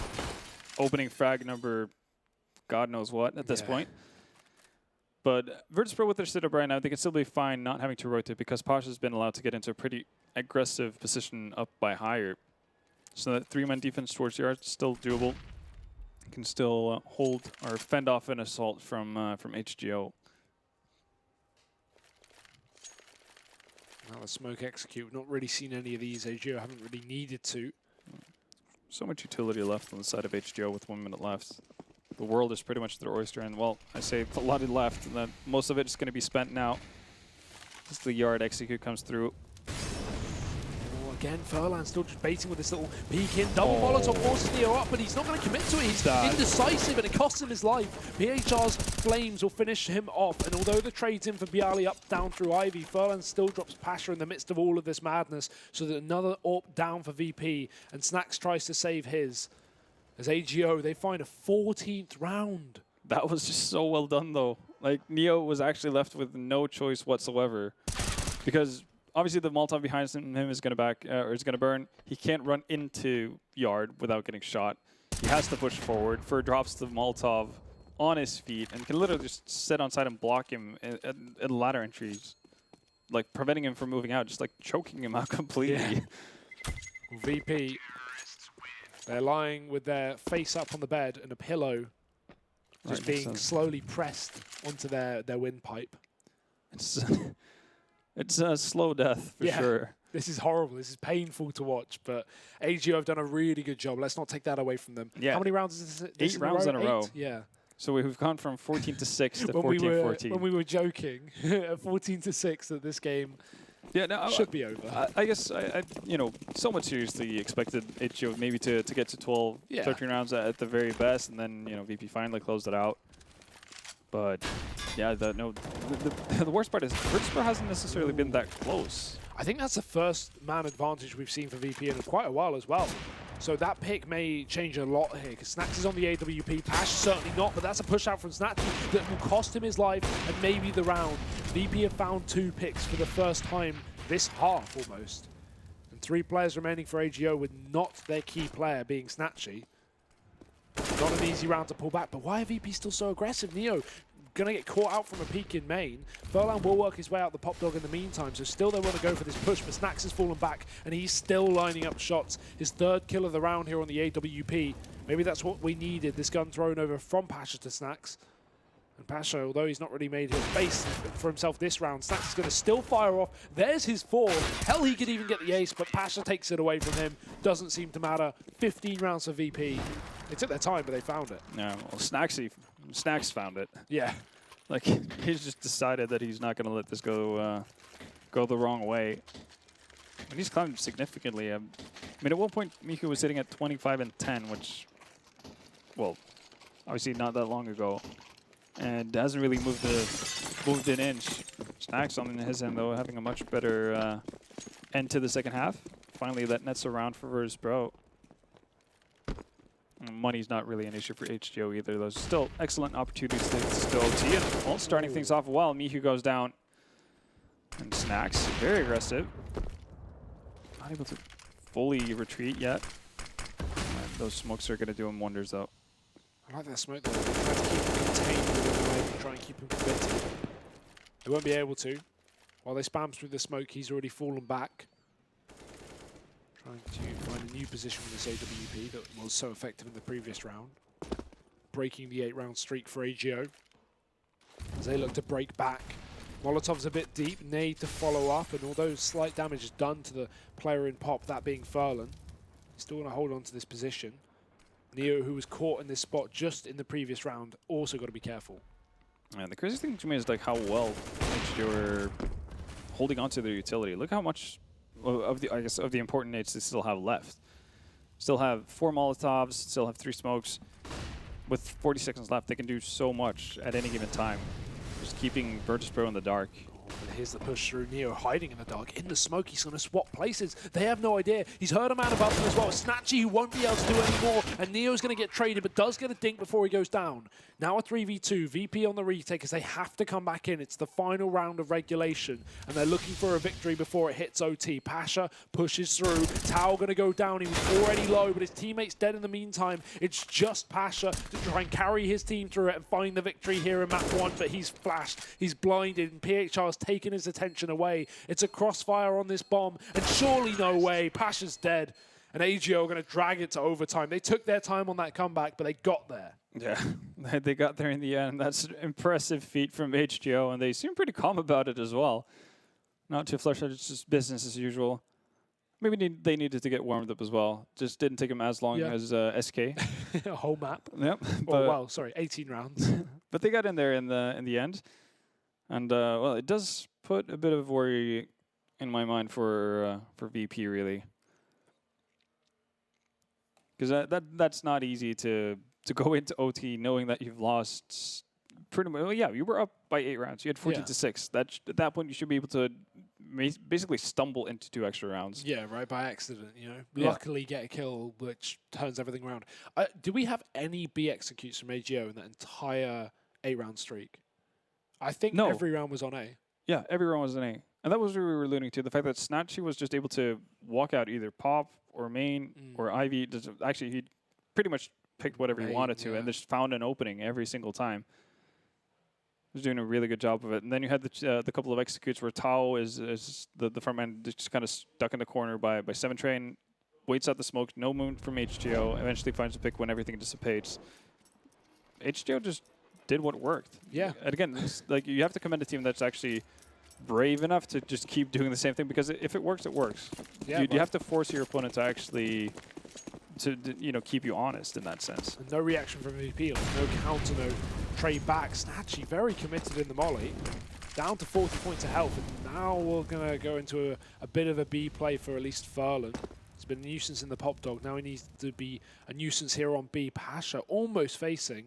opening frag number God knows what at this point. But Virtus.pro with their setup right now, they can still be fine not having to rotate because Pasha's been allowed to get into a pretty aggressive position up by higher. So that 3-man defense towards the yard is still doable. Can still hold or fend off an assault from HGO. Now the smoke execute. We've not really seen any of these. AGO haven't really needed to. So much utility left on the side of HGO with 1 minute left. The world is pretty much their oyster, and well, I say a lot left, and that most of it is going to be spent now. As the Yard execute comes through. Oh, again, Furlan still just baiting with this little peek in. Double Molotov forces Neo up, but he's not going to commit to it. He's indecisive, and it costs him his life. PHR's Flames will finish him off, and although the trade's in for Bialy up, down through Ivy, Furlan still drops Pasha in the midst of all of this madness, so that another AWP down for VP, and Snacks tries to save his. As AGO, they find a 14th round. That was just so well done, though. Like, Neo was actually left with no choice whatsoever, because obviously the Molotov behind him is going to burn. He can't run into Yard without getting shot. He has to push forward. Fur drops the Molotov on his feet and can literally just sit on side and block him at ladder entries, like preventing him from moving out, just like choking him out completely. Yeah. VP, they're lying with their face up on the bed and a pillow just being slowly pressed onto their windpipe. It's a slow death for sure. This is horrible. This is painful to watch, but AGO have done a really good job. Let's not take that away from them. Yeah. How many rounds is this? 8 rounds in a row. Yeah. So we've gone from 14 to 6 to 14-14. When we were joking, 14 to 6 that this game should be over. I guess I somewhat seriously expected AGO maybe to get to 12, 13 rounds at the very best, and then VP finally closed it out. But yeah, the worst part is Virtus.pro hasn't necessarily been that close. I think that's the first man advantage we've seen for VP in quite a while as well. So that pick may change a lot here, because Snacks is on the AWP, Pash certainly not, but that's a push out from Snacks that will cost him his life and maybe the round. VP have found 2 picks for the first time this half almost. And 3 players remaining for AGO with not their key player being Snatchy. Not an easy round to pull back, but why are VP still so aggressive? Neo gonna get caught out from a peek in main. Furlan will work his way out the pop dog in the meantime, so still they want to go for this push, but Snacks has fallen back, and he's still lining up shots. His 3rd kill of the round here on the AWP. Maybe that's what we needed, this gun thrown over from Pasha to Snacks. And Pasha, although he's not really made his space for himself this round, Snacks is going to still fire off. There's his 4th. Hell, he could even get the ace, but Pasha takes it away from him. Doesn't seem to matter. 15 rounds for VP. They took their time, but they found it. Yeah, well, Snacks found it. Yeah. Like, he's just decided that he's not going to let this go the wrong way. And he's climbed significantly. I mean, at one point, Miku was sitting at 25 and 10, which, well, obviously not that long ago, and hasn't really moved an inch. Snacks on his end, though, having a much better end to the second half. Finally, that nets around for Virtus.pro. Money's not really an issue for HGO either. Those still excellent opportunities to still OT. And all starting things off well. Miku goes down. And Snacks, very aggressive. Not able to fully retreat yet. And those smokes are going to do him wonders, though. I like that smoke, though. They try to keep him contained within the wave and try and keep him committed. They won't be able to. While they spam through the smoke, he's already fallen back. Trying to find a new position with this AWP that was so effective in the previous round. Breaking the 8-round streak for AGO. As they look to break back. Molotov's a bit deep, need to follow up, and although slight damage is done to the player in pop, that being Furlan, he's still going to hold on to this position. Neo, who was caught in this spot just in the previous round, also got to be careful. And the crazy thing to me is like how well HGO are holding on to their utility. Look how much of the important nades they still have left. Still have 4 Molotovs, still have 3 smokes. With 40 seconds left, they can do so much at any given time. Just keeping Virtus.pro in the dark. And here's the push through. Neo hiding in the dark. In the smoke, he's going to swap places. They have no idea. He's heard a man above him as well. Snatchy, who won't be able to do any more. And Neo's going to get traded, but does get a dink before he goes down. Now a 3v2. VP on the retake as they have to come back in. It's the final round of regulation. And they're looking for a victory before it hits OT. Pasha pushes through. Tao going to go down. He was already low, but his teammate's dead in the meantime. It's just Pasha to try and carry his team through it and find the victory here in map 1. But he's flashed. He's blinded. And PHR's taken his attention away. It's a crossfire on this bomb. And surely no way. Pasha's dead. And AGO are going to drag it to overtime. They took their time on that comeback, but they got there. Yeah, they got there in the end. That's an impressive feat from HGO, and they seem pretty calm about it as well. Not too flushed out, it's just business as usual. Maybe they needed to get warmed up as well. Just didn't take them as long as SK. A whole map. Yep. Oh, well, sorry, 18 rounds. But they got in there in the end. And, well, it does put a bit of worry in my mind for VP, really. Because that's not easy to go into OT knowing that you've lost pretty much. Well, yeah, you were up by 8 rounds. You had 14 to 6. At that point, you should be able to basically stumble into 2 extra rounds. Yeah, right, by accident, you know. Luckily get a kill, which turns everything around. Do we have any B executes from AGO in that entire 8-round streak? I think every round was on A. Yeah, every round was an A. And that was what we were alluding to, the fact that Snatchy was just able to walk out either pop or main or Ivy. Actually, he pretty much picked whatever he wanted to and just found an opening every single time. He was doing a really good job of it. And then you had the couple of executes where Tao is the front man just kind of stuck in the corner by 7 Train, waits out the smoke, no movement from HGO, eventually finds a pick when everything dissipates. HGO just did what worked. Yeah. And again, it's like you have to commend a team that's actually brave enough to just keep doing the same thing, because if it works, it works. Yeah, you have to force your opponent to actually keep you honest in that sense. And no reaction from VP, no counter, no trade back. Snatchy very committed in the molly, down to 40 points of health, and now we're going to go into a bit of a B play for at least Furlan. He's been a nuisance in the pop dog, now he needs to be a nuisance here on B. Pasha almost facing,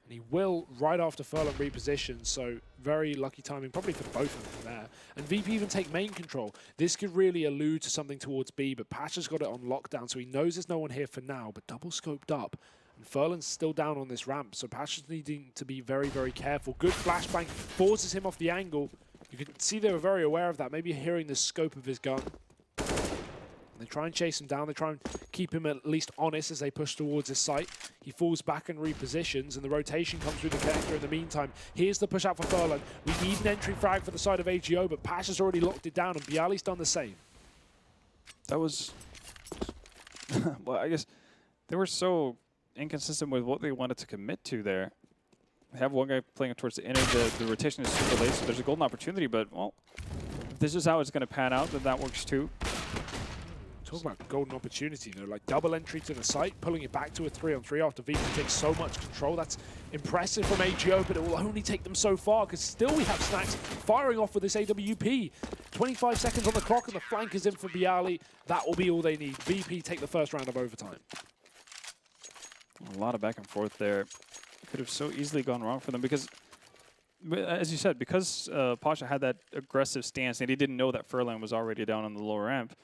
and he will right after Furlan reposition, so very lucky timing, probably for both of them there. And VP even take main control. This could really allude to something towards B, but Pasha's got it on lockdown, so he knows there's no one here for now, but double scoped up. And Furlan's still down on this ramp, so Pasha's needing to be very, very careful. Good flashbang, forces him off the angle. You can see they were very aware of that, maybe hearing the scope of his gun. They try and chase him down. They try and keep him at least honest as they push towards his site. He falls back and repositions, and the rotation comes through the connector in the meantime. Here's the push out for Furlan. We need an entry frag for the side of AGO, but Pasha's already locked it down, and Bialy's done the same. That was... well, I guess they were so inconsistent with what they wanted to commit to there. They have one guy playing towards the inner. The rotation is super late, so there's a golden opportunity, but, well, if this is how it's going to pan out, then that works too. Talking about golden opportunity, though, like double entry to the site, pulling it back to a 3-on-3 after VP takes so much control. That's impressive from AGO, but it will only take them so far, because still we have Snacks firing off with this AWP. 25 seconds on the clock, and the flank is in for Bialy. That will be all they need. VP take the first round of overtime. A lot of back and forth there. Could have so easily gone wrong for them, because, as you said, because Pasha had that aggressive stance and he didn't know that Furlan was already down on the lower ramp,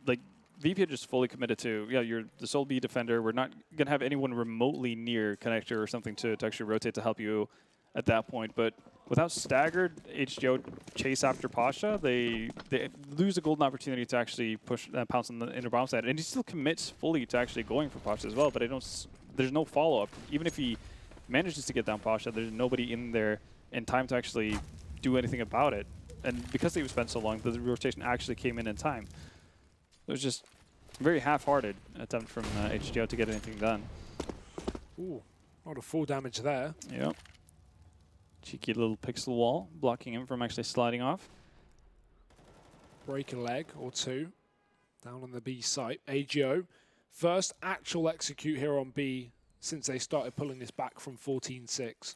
like, VP had just fully committed to, yeah, you're the sole B defender. We're not going to have anyone remotely near connector or something to actually rotate to help you at that point. But without staggered HGO chase after Pasha, they lose a golden opportunity to actually push pounce on the inner bomb side. And he still commits fully to actually going for Pasha as well, but there's no follow-up. Even if he manages to get down Pasha, there's nobody in there in time to actually do anything about it. And because they've spent so long, the rotation actually came in time. It was just a very half-hearted attempt from HGO to get anything done. Ooh, not a full damage there. Yep. Cheeky little pixel wall, blocking him from actually sliding off. Break a leg or two down on the B site. AGO, first actual execute here on B since they started pulling this back from 14-6.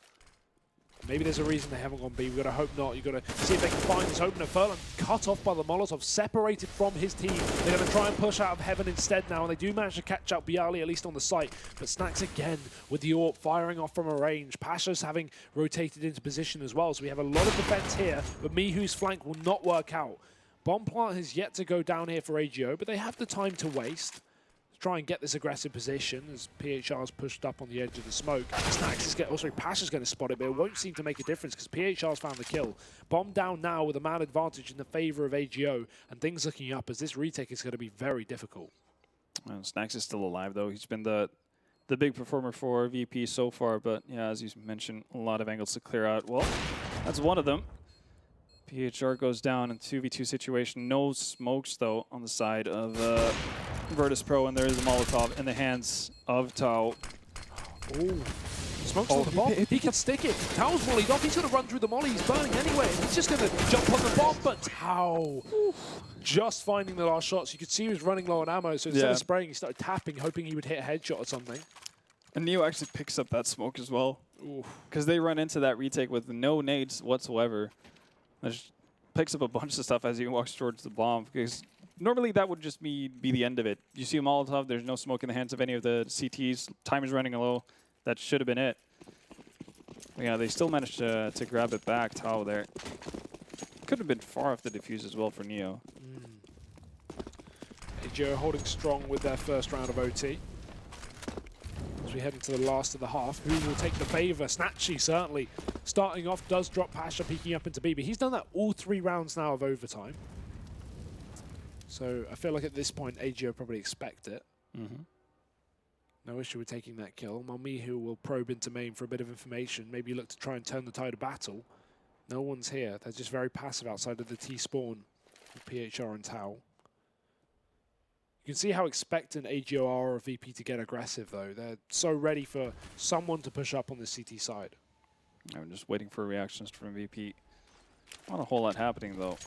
Maybe there's a reason they haven't gone B. We've got to hope not. You've got to see if they can find this opener. Furlan cut off by the Molotov, separated from his team. They're going to try and push out of heaven instead now, and they do manage to catch up Bialy, at least on the site. But Snacks again with the AWP firing off from a range. Pasha's having rotated into position as well, so we have a lot of defense here, but Mihu's flank will not work out. Bomb plant has yet to go down here for AGO, but they have the time to waste. Try and get this aggressive position as PHR's pushed up on the edge of the smoke. Snacks is Pasha's going to spot it, but it won't seem to make a difference because PHR's found the kill. Bomb down now with a man advantage in the favor of AGO, and things looking up as this retake is going to be very difficult. And Snacks is still alive, though. He's been the big performer for VP so far, but yeah, as you mentioned, a lot of angles to clear out. Well, that's one of them. PHR goes down in 2v2 situation. No smokes, though, on the side of Virtus.pro, and there is a Molotov in the hands of Tao. Ooh. Smokes on the bomb. He can stick it. Tao's volleyed off. He's going to run through the molly. He's burning anyway. He's just going to jump on the bomb, but Tao just finding the last shots. You could see he was running low on ammo, so instead of spraying, he started tapping, hoping he would hit a headshot or something. And Neo actually picks up that smoke as well, because they run into that retake with no nades whatsoever. Just picks up a bunch of stuff as he walks towards the bomb, because normally that would just be the end of it. You see a Molotov, there's no smoke in the hands of any of the CTs. Time is running low. That should have been it. But yeah, they still managed to grab it back. Tao there. Could have been far off the defuse as well for Neo. AGO holding strong with their first round of OT. As we head into the last of the half, who will take the favor? Snatchy certainly starting off, does drop Pasha, peeking up into B, but he's done that all 3 rounds now of overtime. So I feel like at this point, AGO probably expect it. No issue with taking that kill. Malmihu will probe into main for a bit of information, maybe look to try and turn the tide of battle. No one's here. They're just very passive outside of the T-spawn with PHR and Tau. You can see how expectant AGO are of VP to get aggressive, though. They're so ready for someone to push up on the CT side. I'm just waiting for reactions from VP. Not a whole lot happening, though.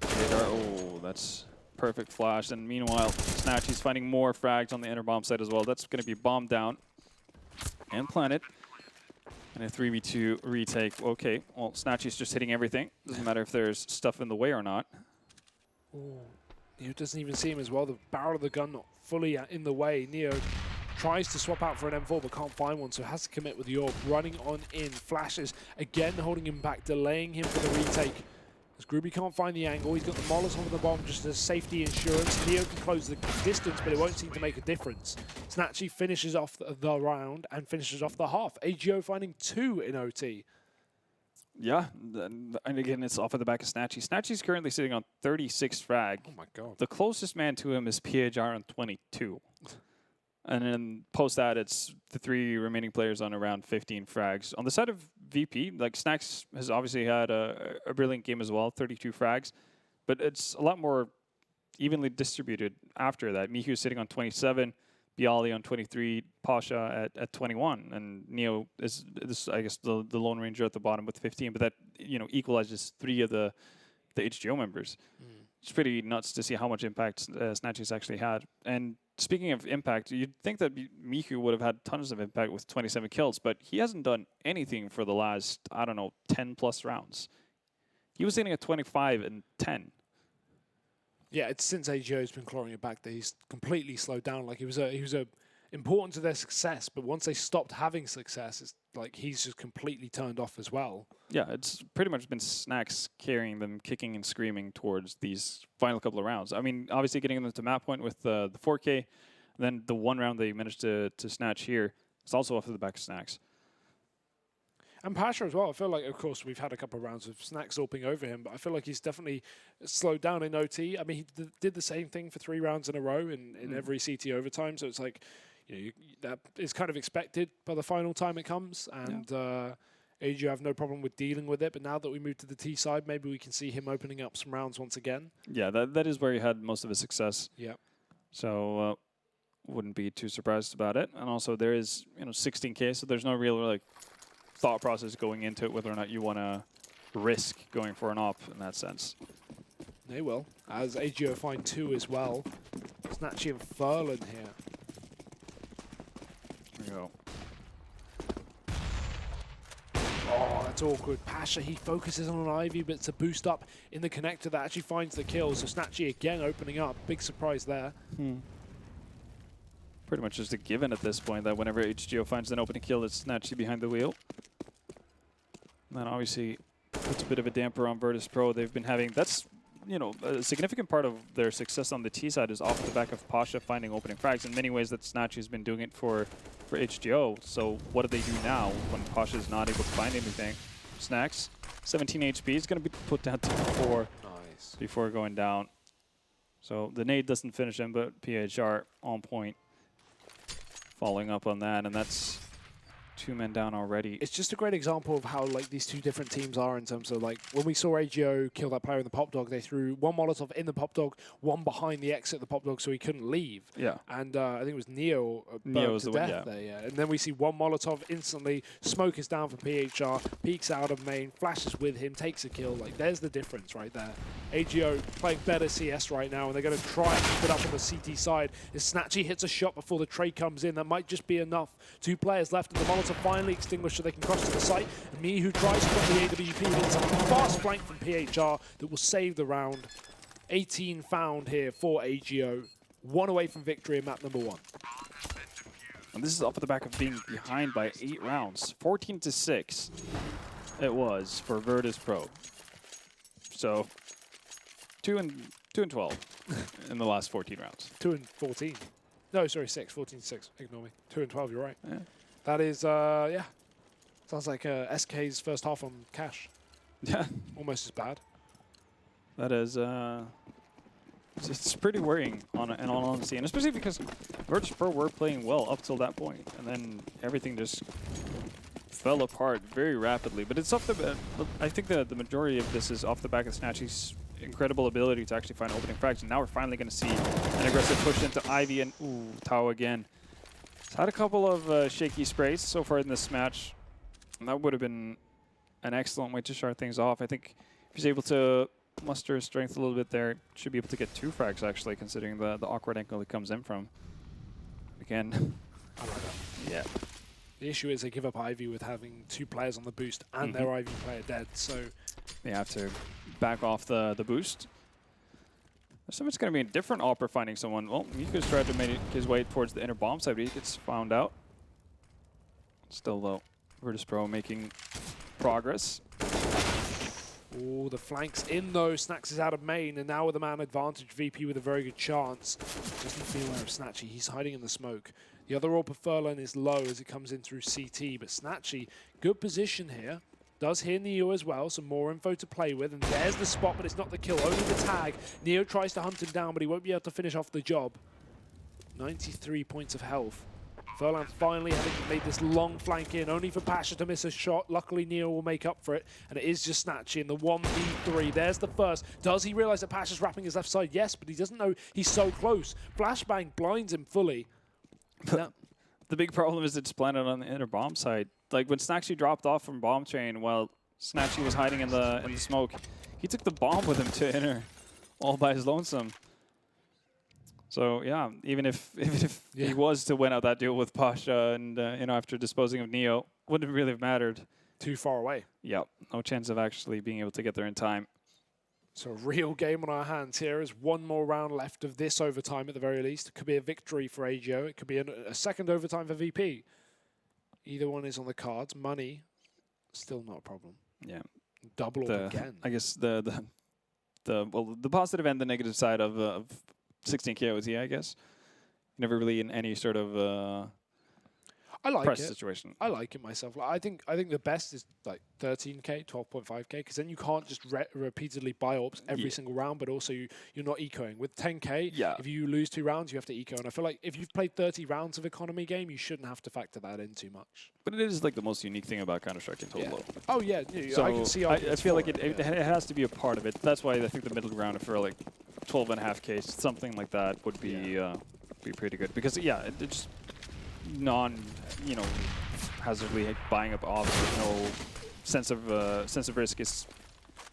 Oh, that's perfect flash. And meanwhile, Snatchy's finding more frags on the inner bomb side as well. That's going to be bombed down and planted. And a 3v2 retake. Okay, well, Snatchy's just hitting everything. Doesn't matter if there's stuff in the way or not. Ooh. Neo doesn't even see him as well. The barrel of the gun not fully in the way. Neo tries to swap out for an M4 but can't find one, so has to commit with the AWP. Running on in. Flashes again, holding him back, delaying him for the retake. As Groovy can't find the angle, he's got the Molotov on the bomb just as safety insurance. Neo can close the distance, but it won't seem to make a difference. Snatchy finishes off the round and finishes off the half. AGO finding 2 in OT. Yeah, and again, it's off of the back of Snatchy. Snatchy's currently sitting on 36 frag. Oh my god. The closest man to him is PHR on 22. And then post that, it's the 3 remaining players on around 15 frags. On the side of VP, like Snacks has obviously had a brilliant game as well, 32 frags. But it's a lot more evenly distributed after that. Mihu's sitting on 27, Bialy on 23, Pasha at 21, and Neo is I guess the Lone Ranger at the bottom with 15. But that equalizes 3 of the HGO members. It's pretty nuts to see how much impact Snatchy's actually had. And speaking of impact, you'd think that Mihu would have had tons of impact with 27 kills, but he hasn't done anything for the last, I don't know, 10 plus rounds. He was sitting at 25 and 10. Yeah, it's since AGO's been clawing it back that he's completely slowed down. Like he was important to their success, but once they stopped having success, it's like he's just completely turned off as well. Yeah, it's pretty much been Snacks carrying them, kicking and screaming towards these final couple of rounds. I mean, obviously getting them to map point with the 4K, then the 1 round they managed to snatch here is also off of the back of Snacks. And Pasha as well. I feel like, of course, we've had a couple of rounds of Snacks AWPing over him, but I feel like he's definitely slowed down in OT. I mean, he did the same thing for 3 rounds in a row in every CT overtime, so it's like, that is kind of expected by the final time it comes, and AGO have no problem with dealing with it, but now that we move to the T side, maybe we can see him opening up some rounds once again. Yeah, that is where he had most of his success. Yeah. So wouldn't be too surprised about it. And also there is 16K, so there's no real thought process going into it whether or not you want to risk going for an op in that sense. They will, as AGO find 2 as well. Snatchy and Furlan here. There we go. Oh, that's awkward. Pasha, he focuses on an Ivy, but it's a boost up in the connector that actually finds the kill. So Snatchy again opening up. Big surprise there. Pretty much just a given at this point that whenever HGO finds an opening kill, it's Snatchy behind the wheel. And then obviously puts a bit of a damper on Virtus.pro. They've been having, that's, a significant part of their success on the T side is off the back of Pasha finding opening frags. In many ways, that Snatchy's been doing it for HGO. So what do they do now when Pasha is not able to find anything? Snacks, 17 HP, is going to be put down to 4 before going down. So the nade doesn't finish him, but PHR on point. Following up on that, and that's 2 men down already. It's just a great example of how these 2 different teams are in terms of when we saw AGO kill that player in the pop dog, they threw 1 Molotov in the pop dog, 1 behind the exit of the pop dog so he couldn't leave. Yeah. And I think it was Neo burned to death there, yeah. And then we see 1 Molotov instantly, smoke is down for PHR, peeks out of main, flashes with him, takes a kill. There's the difference right there. AGO playing better CS right now, and they're going to try and keep it up on the CT side. As Snatchy hits a shot before the trade comes in, that might just be enough. 2 players left, and the Molotov finally extinguished so they can cross to the site. And Mihu tries to put the AWP, but it's a fast flank from PHR that will save the round. 18 found here for AGO. 1 away from victory in map number 1. And this is off of the back of being behind by 8 rounds. 14-6 it was for Virtus.pro. So 2 and 12 in the last 14 rounds. 2 and 14. No, sorry, 6. 14-6. Ignore me. 2 and 12, you're right. Yeah. That is, yeah. Sounds like SK's first half on cash. Yeah. Almost as bad. That is, it's pretty worrying in all honesty, and especially because Virtus.pro were playing well up till that point, and then everything just fell apart very rapidly. But it's off the, I think the majority of this is off the back of Snatchy's incredible ability to actually find opening frags, and now we're finally going to see an aggressive push into Ivy, and ooh, Tao again. He's had a couple of shaky sprays so far in this match, and that would have been an excellent way to start things off. I think if he's able to muster his strength a little bit there, should be able to get 2 frags actually, considering the awkward angle he comes in from. Again, I like that. yeah. The issue is they give up Ivy with having 2 players on the boost and their Ivy player dead, so they have to back off the boost. Someone's going to be a different opera finding someone. Well, Miku's tried to make his way towards the inner bomb side, but he gets found out. Still though, Virtus.pro making progress. Oh, the flanks in though. Snacks is out of main, and now with a man advantage, VP with a very good chance. Just need to be aware of Snatchy. He's hiding in the smoke. The other AWP Furlan is low as it comes in through CT, but Snatchy, good position here. Does hear Neo as well, some more info to play with, and there's the spot, but it's not the kill, only the tag. Neo tries to hunt him down, but he won't be able to finish off the job. 93 points of health. Furlan finally having made this long flank in, only for Pasha to miss a shot. Luckily, Neo will make up for it, and it is just Snatchy in the 1v3. There's the first. Does he realize that Pasha's wrapping his left side? Yes, but he doesn't know he's so close. Flashbang blinds him fully. The big problem is it's planted on the inner bomb side. Like when Snatchy dropped off from bomb train while Snatchy was hiding in the smoke, he took the bomb with him to inner all by his lonesome. So yeah, even if he was to win out that deal with Pasha and you know, after disposing of Neo, wouldn't really have mattered. Too far away. Yep, no chance of actually being able to get there in time. So a real game on our hands here. Is one more round left of this overtime at the very least. It could be a victory for AGO. It could be a second overtime for VP. Either one is on the cards. Money, still not a problem. Yeah. Double again. I guess the positive and the negative side of 16 KOs, I guess. Never really in any sort of I like press it. situation. I like it myself. I think the best is like 13k, 12.5k, because then you can't just repeatedly buy orbs every single round, but also you're not ecoing. With 10k, if you lose 2 rounds, you have to eco. And I feel like if you've played 30 rounds of economy game, you shouldn't have to factor that in too much. But it is like the most unique thing about Counter-Strike in total. Yeah. Oh yeah, so I can see. I feel like it has to be a part of it. That's why I think the middle ground for like 12.5k, something like that would be pretty good. Because it's just hazardly buying up off with no sense of risk is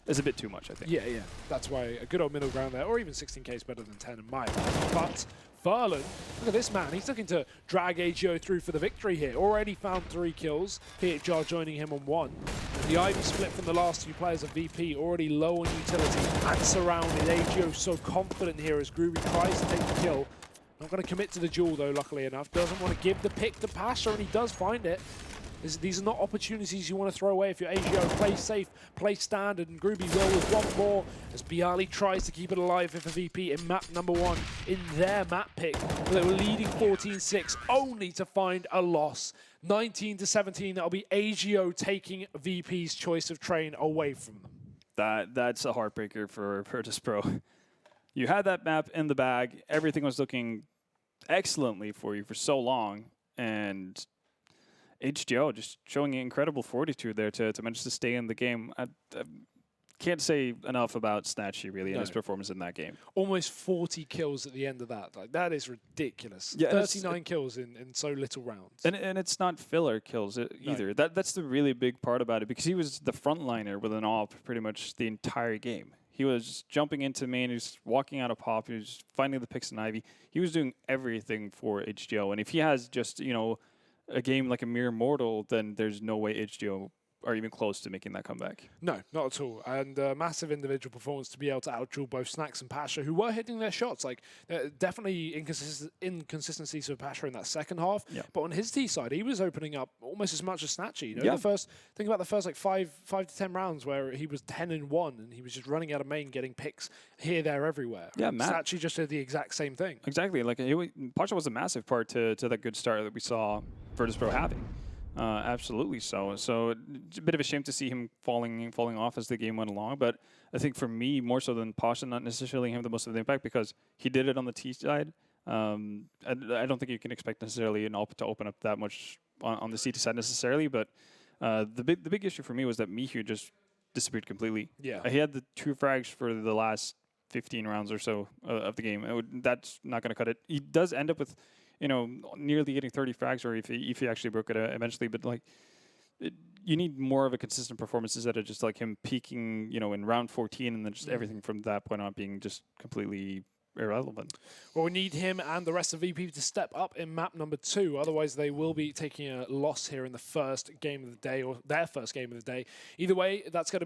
a bit too much, I think. Yeah. That's why a good old middle ground there, or even 16k is better than 10 in my opinion. But Furlan, look at this man. He's looking to drag AGO through for the victory here. Already found 3 kills. PHR joining him on 1. And the Ivy split from the last 2 players of VP, already low on utility and surrounded. AGO so confident here as Groovy tries to take the kill. Not going to commit to the duel though, luckily enough. Doesn't want to give the pick to Pasha, and he does find it. These are not opportunities you want to throw away if you're AGO. Play safe, play standard, and Groovy will with 1 more as Bialy tries to keep it alive for VP in map number 1 in their map pick. They were leading 14-6, only to find a loss. 19-17, that'll be AGO taking VP's choice of train away from them. That's a heartbreaker for Virtus.pro. You had that map in the bag. Everything was looking excellently for you for so long, and HGO just showing incredible fortitude there to manage to stay in the game. I can't say enough about Snatchy, really, and his performance in that game. Almost 40 kills at the end of that. Like, that is ridiculous. Yeah, 39 kills in so little rounds. And it's not filler kills either. No. That's the really big part about it, because he was the frontliner with an AWP pretty much the entire game. He was jumping into main, he was walking out of pop, he was finding the picks and Ivy. He was doing everything for HGO. And if he has just, a game like a mere mortal, then there's no way HGO are even close to making that comeback. No, not at all. And massive individual performance to be able to outduel both Snacks and Pasha, who were hitting their shots. Like, definitely inconsistencies for Pasha in that second half. Yeah. But on his T side, he was opening up almost as much as Snatchy. You know, Yeah. Think about the first like 5 to 10 rounds where he was 10-1 and he was just running out of main, getting picks here, there, everywhere. Yeah, Matt. Snatchy just did the exact same thing. Exactly. Like Pasha was a massive part to that good start that we saw Virtus.pro having. Absolutely so. So it's a bit of a shame to see him falling off as the game went along. But I think for me, more so than Pasha, not necessarily have the most of the impact because he did it on the T side. I don't think you can expect necessarily an AWP to open up that much on the CT side necessarily. But the big issue for me was that Mihu just disappeared completely. Yeah. He had the 2 frags for the last 15 rounds or so of the game. That's not going to cut it. He does end up with, nearly getting 30 frags, or if he actually broke it eventually. But like, you need more of a consistent performance instead of just like him peaking, in round 14, and then just everything from that point on being just completely irrelevant. Well, we need him and the rest of VP to step up in map number 2. Otherwise, they will be taking a loss here in the first game of the day, or their first game of the day. Either way, that's going to